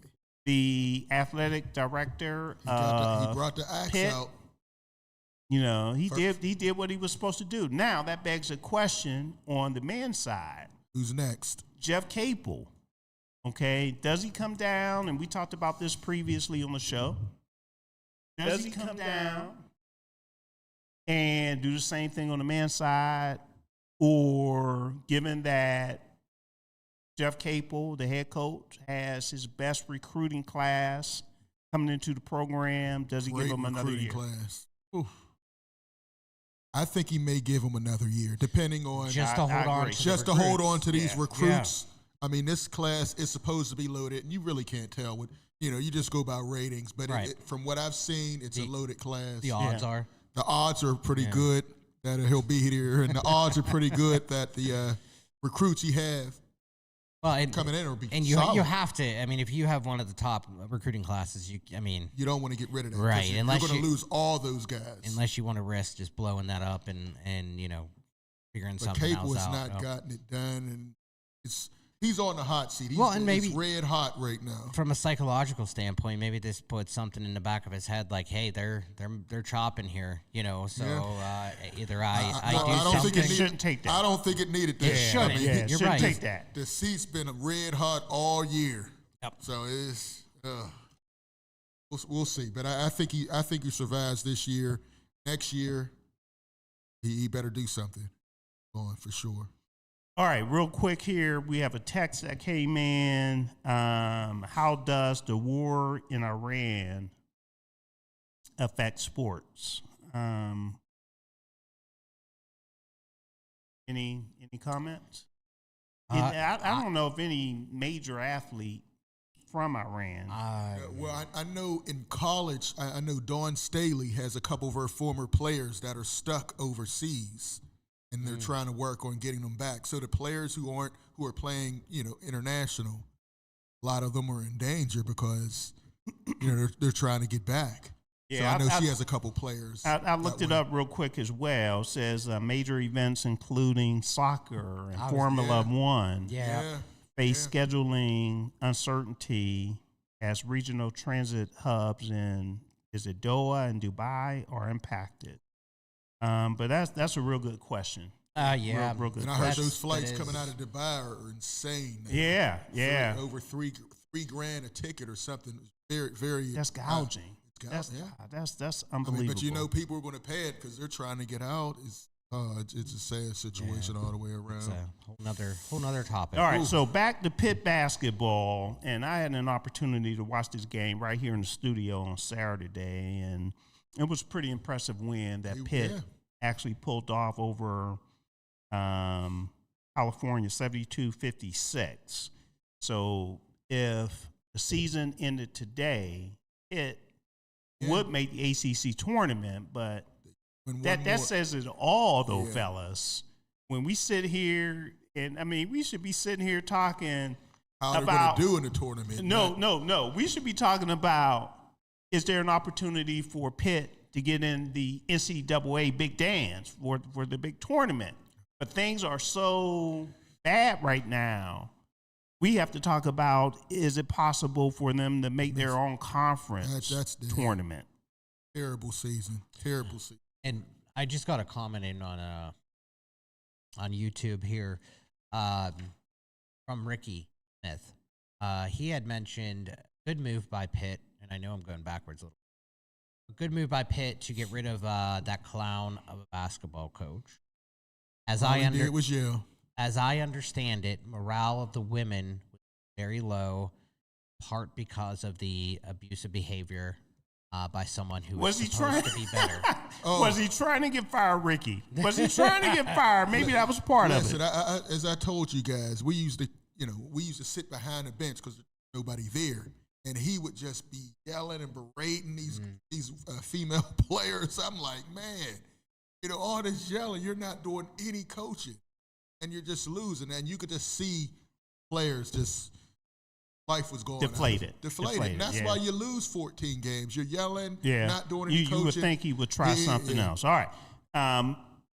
the athletic director, he brought the axe Pitt, out. you know, he did what he was supposed to do. Now that begs a question on the men's side. Who's next? Jeff Capel. Okay, does he come down? And we talked about this previously on the show. Does he come down and do the same thing on the men's side? Or given that Jeff Capel, the head coach, has his best recruiting class coming into the program, does he give him another year? Class. Oof. I think he may give him another year, depending on just to hold on to these recruits. Yeah. I mean, this class is supposed to be loaded, and you really can't tell what you just go by ratings. But from what I've seen, it's a loaded class. The odds are pretty good that he'll be here, and the odds are pretty good that the recruits he have coming in will be solid. You have to. I mean, if you have one of the top recruiting classes, you don't want to get rid of that, right? You're going to lose all those guys, unless you want to risk just blowing that up and figuring something else out. Capel has not gotten it done, and he's on the hot seat. He's red hot right now. From a psychological standpoint, maybe this puts something in the back of his head, like, hey, they're chopping here, So either I don't think it shouldn't take that. I don't think it needed that. It shouldn't. You're right. Take that. The seat's been red hot all year. Yep. So it's we'll see, but I think he survives this year. Next year, he better do something on for sure. All right, real quick here, we have a text that came in. How does the war in Iran affect sports? Any comments? I don't know if any major athlete from Iran. I know in college, I know Dawn Staley has a couple of her former players that are stuck overseas. And they're trying to work on getting them back. So the players who are playing, international, a lot of them are in danger because, they're trying to get back. Yeah, so I know she has a couple players. I looked it up real quick as well. It says major events including soccer and Formula One face scheduling uncertainty as regional transit hubs in Doha and Dubai are impacted. But that's a real good question. Real good. And I heard those flights coming out of Dubai are insane. Yeah. Over $3 grand a ticket or something. Very, very. That's gouging. That's unbelievable. But people are going to pay it because they're trying to get out. It's a sad situation all the way around. It's a whole nother topic. All right, so back to Pitt basketball, and I had an opportunity to watch this game right here in the studio on Saturday, and it was a pretty impressive win that Pitt actually pulled off over California, 72-56. So if the season ended today, it would make the ACC tournament, but that says it all, though, fellas. When we sit here, and we should be sitting here talking how about they're going to do in the tournament. No. We should be talking about, is there an opportunity for Pitt to get in the NCAA big dance for the big tournament? But things are so bad right now. We have to talk about, is it possible for them to make their own conference tournament? Terrible season. And I just got a comment in on YouTube here from Ricky Smith. He had mentioned good move by Pitt, and I know I'm going backwards a little. A good move by Pitt to get rid of that clown of a basketball coach. As I understand it, morale of the women was very low, part because of the abusive behavior by someone who was supposed to be better. Was he trying to get fired, Ricky? Was he trying to get fired? Maybe that was part of it. As I told you guys, we used to sit behind the bench because there's nobody there, and he would just be yelling and berating these female players. I'm like, man, all this yelling, you're not doing any coaching, and you're just losing. And you could just see players just. Life was going deflated. And that's why you lose 14 games. You're yelling, not doing any coaching. You would think he would try something else. All right.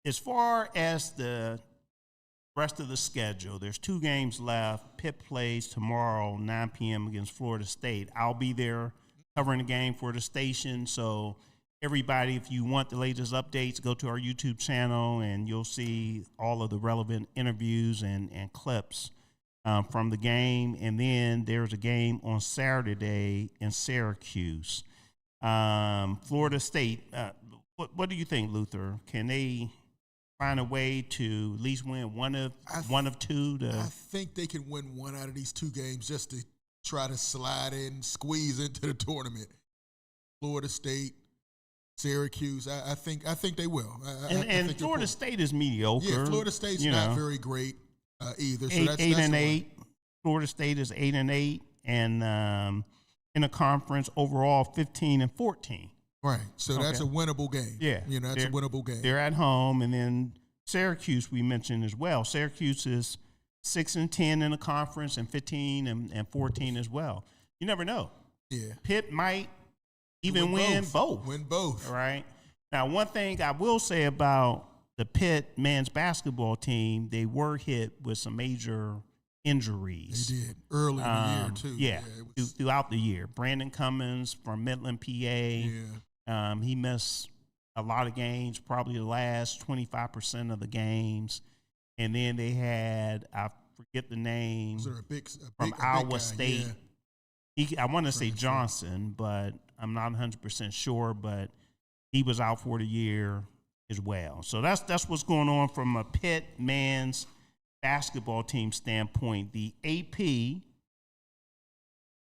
As far as the rest of the schedule. There's 2 games left. Pitt plays tomorrow, 9 p.m. against Florida State. I'll be there covering the game for the station. So everybody, if you want the latest updates, go to our YouTube channel and you'll see all of the relevant interviews and clips from the game. And then there's a game on Saturday in Syracuse. Florida State, what do you think, Luther? Can they find a way to at least win one of two? I think they can win one out of these 2 games just to try to slide in, squeeze into the tournament. Florida State, Syracuse, I think they will. I think Florida State is mediocre. Yeah, Florida State's not very great either. So that's 8-8. Florida State is 8-8, and in a conference overall 15-14. Right. So that's a winnable game. Yeah. That's a winnable game. They're at home, and then Syracuse we mentioned as well. Syracuse is 6-10 in the conference and 15-14 as well. You never know. Yeah. Pitt might even win both. Win both. All right. Now, one thing I will say about the Pitt men's basketball team, they were hit with some major injuries. They did early in the year too. Yeah, throughout the year. Brandon Cummins from Midland, PA. Yeah. He missed a lot of games, probably the last 25% of the games. And then they had, I forget the name, from Iowa State. Yeah. I want to say Johnson, but I'm not 100% sure. But he was out for the year as well. So that's what's going on from a Pitt men's basketball team standpoint. The AP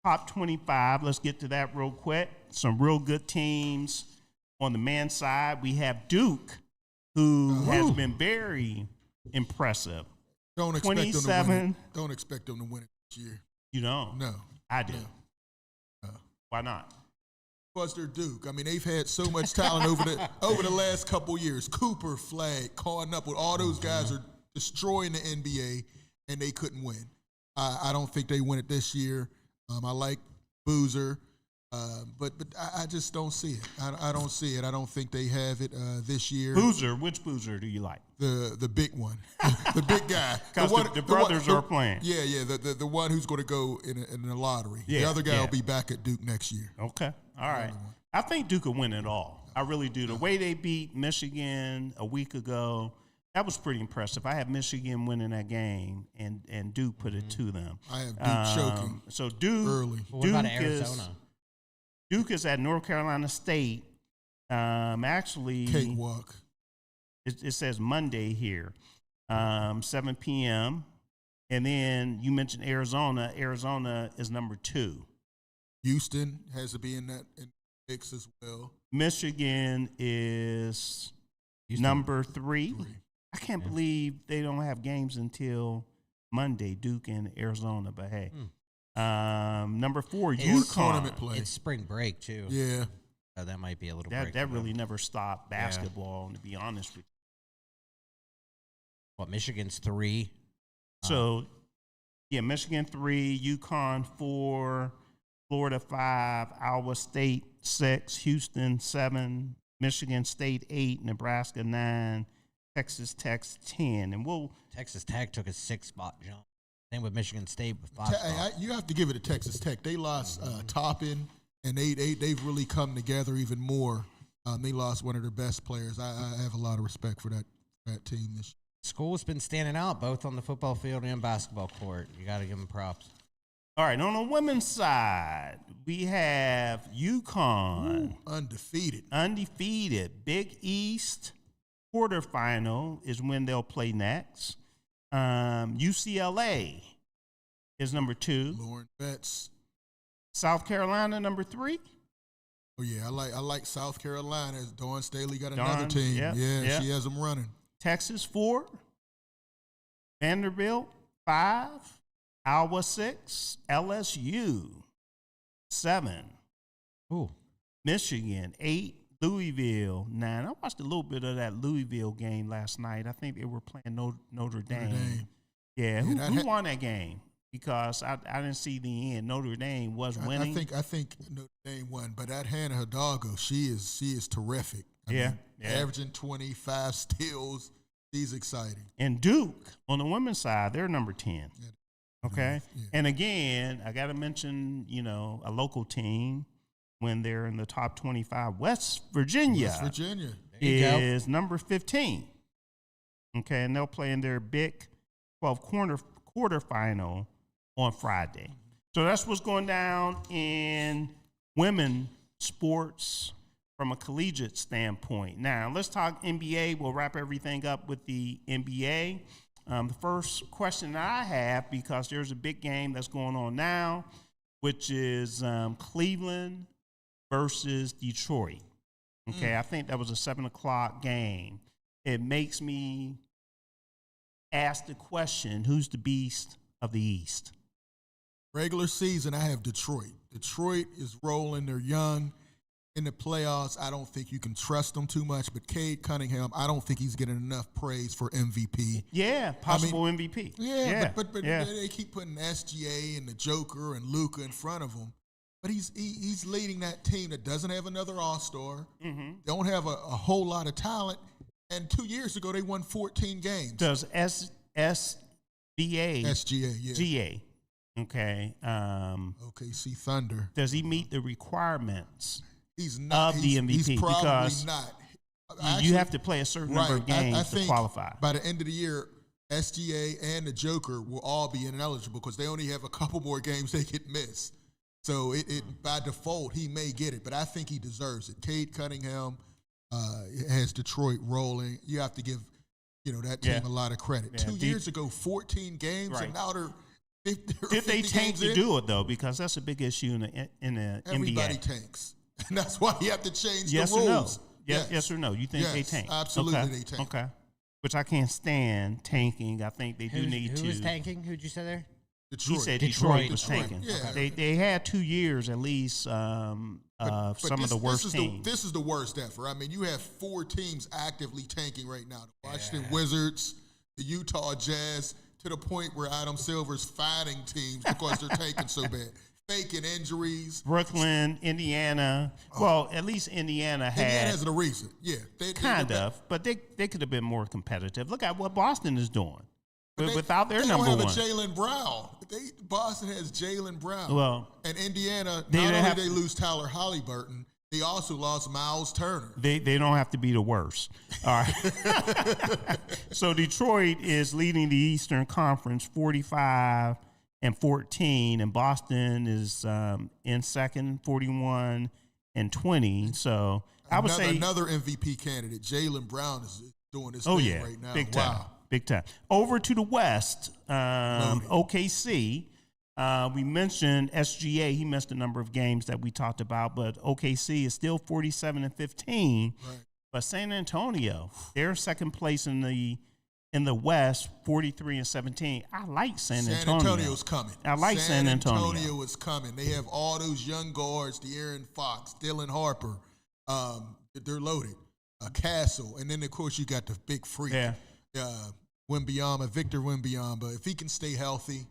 top 25, let's get to that real quick. Some real good teams on the men's side. We have Duke, who has been very impressive. Don't expect 27. them to win it. Don't expect them to win it this year. You don't? No. I do. Why not? Because they're Duke. I mean, they've had so much talent over the last couple years. Cooper, Flagg, Knuckle, all those guys are destroying the NBA, and they couldn't win. I don't think they win it this year. I like Boozer, but I just don't see it. I don't see it. I don't think they have it this year. Boozer, which Boozer do you like? The big one, the big guy. Because the brothers are playing. Yeah. The one who's going to go in the lottery. Yeah, the other guy will be back at Duke next year. Okay, all right. I think Duke will win it all. I really do. The way they beat Michigan a week ago, that was pretty impressive. I had Michigan winning that game, and Duke put it to them. I have Duke choking. So Duke early. What about Arizona? Duke is at North Carolina State. Actually, cakewalk. It says Monday here, 7 p.m. And then you mentioned Arizona. Arizona is number 2. Houston has to be in that mix as well. Michigan is number 3. I can't believe they don't have games until Monday, Duke and Arizona. But hey, number 4, UConn. Tournament play. It's spring break too. Yeah, that might be a little break. That really never stopped basketball. To be honest with you. What, Michigan's 3? So, Michigan 3, UConn 4, Florida 5, Iowa State 6, Houston 7, Michigan State 8, Nebraska 9, Texas Tech 10. And Texas Tech took a 6-spot jump. Same with Michigan State with 5 spots. You have to give it to Texas Tech. They lost Toppin, and they've really come together even more. They lost one of their best players. I have a lot of respect for that team this year. School's been standing out both on the football field and basketball court. You got to give them props. All right, on the women's side, we have UConn. Undefeated. Big East quarterfinal is when they'll play next. UCLA is number 2. Lauren Betts. South Carolina, number 3. Oh, yeah, I like South Carolina. Dawn Staley got another team. Yep, she has them running. Texas 4, Vanderbilt 5, Iowa 6, LSU 7, Michigan 8, Louisville 9. I watched a little bit of that Louisville game last night. I think they were playing Notre Dame. Yeah, who won that game? Because I didn't see the end. Notre Dame was winning. I think Notre Dame won, but that Hannah Hidalgo, she is terrific. I mean, averaging 25 steals, He's exciting. And Duke, on the women's side, they're number 10. Okay? Yeah. And again, I got to mention, a local team when they're in the top 25. West Virginia is number 15. Okay, and they'll play in their Big 12 quarterfinal on Friday. So that's what's going down in women's sports from a collegiate standpoint. Now, let's talk NBA. We'll wrap everything up with the NBA. The first question I have, because there's a big game that's going on now, which is Cleveland versus Detroit. Okay, I think that was a 7:00 game. It makes me ask the question, who's the beast of the East? Regular season, I have Detroit. Detroit is rolling. They're young. In the playoffs, I don't think you can trust them too much. But Cade Cunningham, I don't think he's getting enough praise for MVP. Yeah, possible MVP. Yeah, but they keep putting SGA and the Joker and Luka in front of him. But he's leading that team that doesn't have another All-Star. Mm-hmm. They don't have a whole lot of talent. And 2 years ago, they won 14 games. Does SGA, yeah. GA, okay. OKC Thunder. Does he meet the requirements He's not, of the MVP? He's probably because not. Actually, you have to play a certain number of games I think to qualify. By the end of the year, SGA and the Joker will all be ineligible because they only have a couple more games they could miss. So it by default, he may get it, but I think he deserves it. Cade Cunningham has Detroit rolling. You have to give that team a lot of credit. Yeah. 2 years ago, 14 games, right. and now they're Did they tank to do it, though? Because that's a big issue in the Everybody NBA. tanks. And that's why you have to change Yes the or no? rules. Yes or no? You think they tank? Absolutely okay. they tank. Okay. Which I can't stand tanking. I think they do need to. Who was tanking? Who'd you say there? Detroit. He said Detroit was Detroit. tanking. Yeah. They had 2 years at least of some of the worst teams. This is the worst ever. I mean, you have 4 teams actively tanking right now. The Washington Wizards, the Utah Jazz, to the point where Adam Silver's fighting teams because they're tanking so bad. Faking injuries. Brooklyn, Indiana. Well, at least Indiana has a reason. Yeah. But they could have been more competitive. Look at what Boston is doing. Without their they number don't one. have a Jaylen Brown. Boston has Jaylen Brown. Well, and Indiana, not only they lose Tyler Halliburton, they also lost Miles Turner. They don't have to be the worst. All right. So Detroit is leading the Eastern Conference 45-14, and Boston is in second 41-20. So I would say another MVP candidate, Jaylen Brown, is doing this thing right now. Big time. Wow. Big time. Over to the West, OKC. We mentioned SGA. He missed a number of games that we talked about, but OKC is still 47-15. Right. But San Antonio, they're second place in the West, 43-17. I like San Antonio. San Antonio's coming. I like San Antonio. San Antonio is coming. They have all those young guards, De'Aaron Fox, Dylan Harper. They're loaded. Castle, and then of course you got the big freak. Yeah. Victor Wembanyama. If he can stay healthy,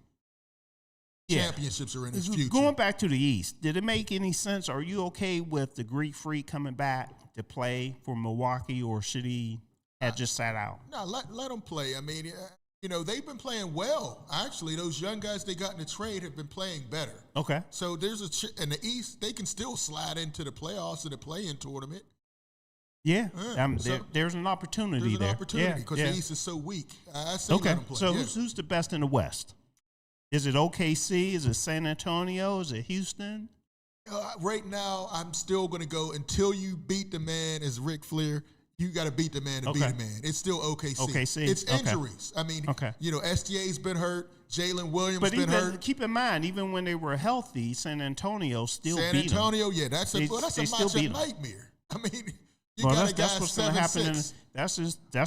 championships are in his future. Going back to the East, did it make any sense? Are you okay with the Greek Freak coming back to play for Milwaukee, or should he have just sat out? No, let him play. I mean, they've been playing well. Actually, those young guys they got in the trade have been playing better. Okay. So there's in the East, they can still slide into the playoffs and the play-in tournament. Yeah, there's an opportunity there. There's an opportunity because the East is so weak. I say let them play. So who's the best in the West? Is it OKC? Is it San Antonio? Is it Houston? Right now, I'm still going to go until you beat the man, as Ric Flair. You got to beat the man to beat the man. It's still OKC. It's injuries. I mean, SGA's been hurt. Jalen Williams been hurt. Keep in mind, even when they were healthy, San Antonio still beat them. San Antonio, that's a matchup nightmare. I mean, that's what's going to happen. That's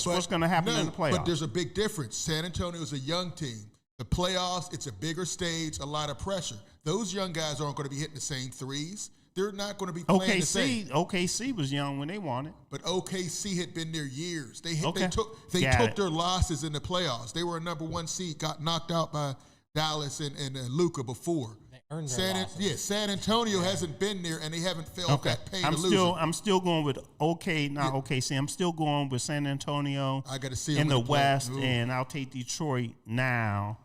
what's going to happen in the playoffs. But there's a big difference. San Antonio is a young team. The playoffs, it's a bigger stage, a lot of pressure. Those young guys aren't going to be hitting the same threes. They're not going to be playing the same. OKC was young when they won it. But OKC had been there years. They took their losses in the playoffs. They were a number 1 seed, got knocked out by Dallas and Luka before. They earned their losses. San Antonio hasn't been there, and they haven't felt that pain of losing. I'm still going with OKC. I'm still going with San Antonio. I got to see in the West, and I'll take Detroit now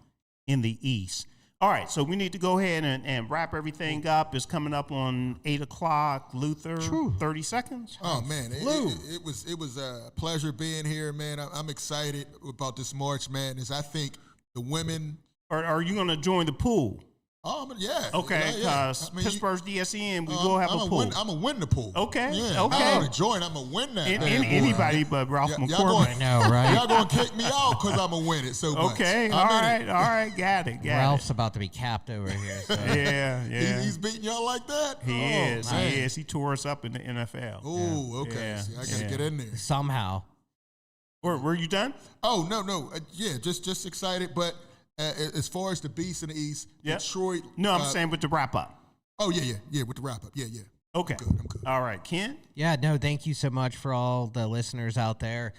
in the East. All right, so we need to go ahead and wrap everything up. It's coming up on 8 o'clock. Luther, 30 seconds. Oh, man, it was a pleasure being here, man. I'm excited about this March Madness. I think the women. Are you going to join the pool? Oh, yeah. Okay, because Pittsburgh's DSEN, we will have a pool. I'm going to win the pool. Okay, yeah, okay. I'm going to join. I'm going to win that. Anybody but Ralph McCormick. I know, right? Y'all going to kick me out because I'm going to win it so much. Okay, all right, got it. Ralph's about to be capped over here. So. Yeah. He's beating y'all like that? He is. He tore us up in the NFL. Oh, okay. Yeah. See, I got to get in there. Somehow. Were you done? Oh, no. Just excited, but as far as the Beast in the East, Detroit. No, I'm saying with the wrap up. Oh, yeah, with the wrap up. Yeah. Okay. I'm good. All right, Ken? Yeah, no, thank you so much for all the listeners out there.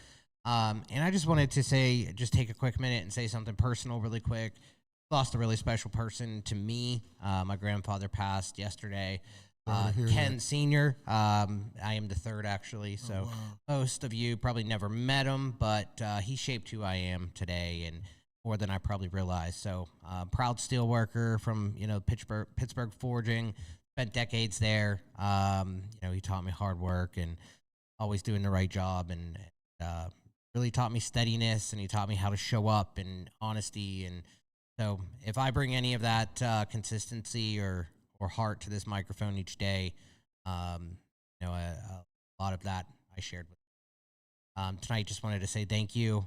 And I just wanted to take a quick minute and say something personal really quick. Lost a really special person to me. My grandfather passed yesterday. Ken Sr. I am the third, actually. So most of you probably never met him, but he shaped who I am today, and more than I probably realized. So proud steel worker from, Pittsburgh Forging, spent decades there. He taught me hard work and always doing the right job, and really taught me steadiness, and he taught me how to show up and honesty. And so if I bring any of that consistency or heart to this microphone each day, a lot of that I shared with tonight. Just wanted to say thank you.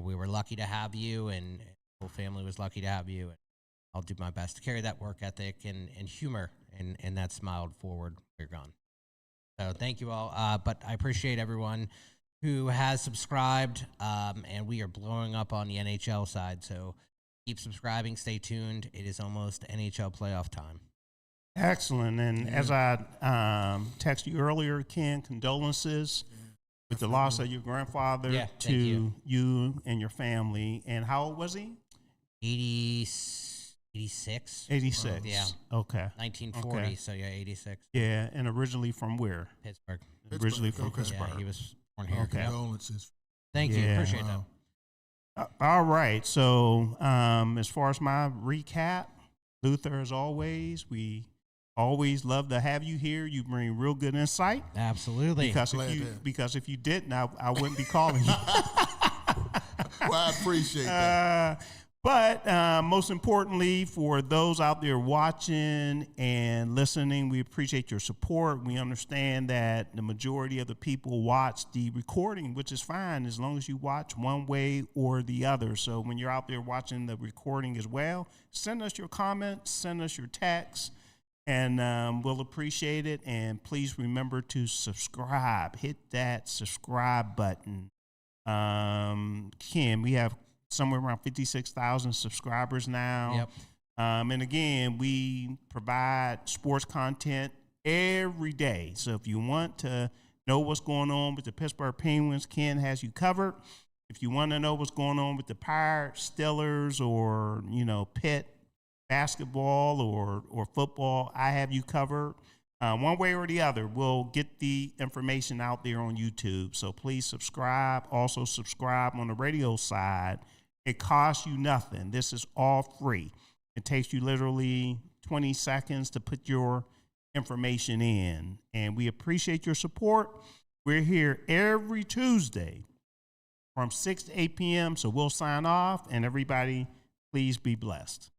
We were lucky to have you, and the whole family was lucky to have you. And I'll do my best to carry that work ethic and humor and that smiled forward when you're gone. So thank you all. But I appreciate everyone who has subscribed, and we are blowing up on the NHL side. So keep subscribing. Stay tuned. It is almost NHL playoff time. Excellent. And as I texted you earlier, Ken, condolences with the loss of your grandfather to you and your family. And how old was he? 86. 86. Yeah. Okay. 1940. Okay. So yeah, 86. Yeah, and originally from where? Pittsburgh. Originally from Pittsburgh. Yeah, he was born here. Okay. Condolences. Thank you. Appreciate that. All right. So as far as my recap, Luther, as always, we always love to have you here. You bring real good insight. Absolutely. Because if you didn't, I wouldn't be calling you. Well, I appreciate that. But most importantly, for those out there watching and listening, we appreciate your support. We understand that the majority of the people watch the recording, which is fine as long as you watch one way or the other. So when you're out there watching the recording as well, send us your comments, send us your texts, and we'll appreciate it. And please remember to subscribe. Hit that subscribe button. Ken, we have somewhere around 56,000 subscribers now. Yep. And again, we provide sports content every day. So if you want to know what's going on with the Pittsburgh Penguins, Ken has you covered. If you want to know what's going on with the Pirates, Steelers, or, Pitt basketball or football, I have you covered. One way or the other, we'll get the information out there on YouTube. So please subscribe. Also subscribe on the radio side. It costs you nothing. This is all free. It takes you literally 20 seconds to put your information in. And we appreciate your support. We're here every Tuesday from 6 to 8 p.m. So we'll sign off, and everybody, please be blessed.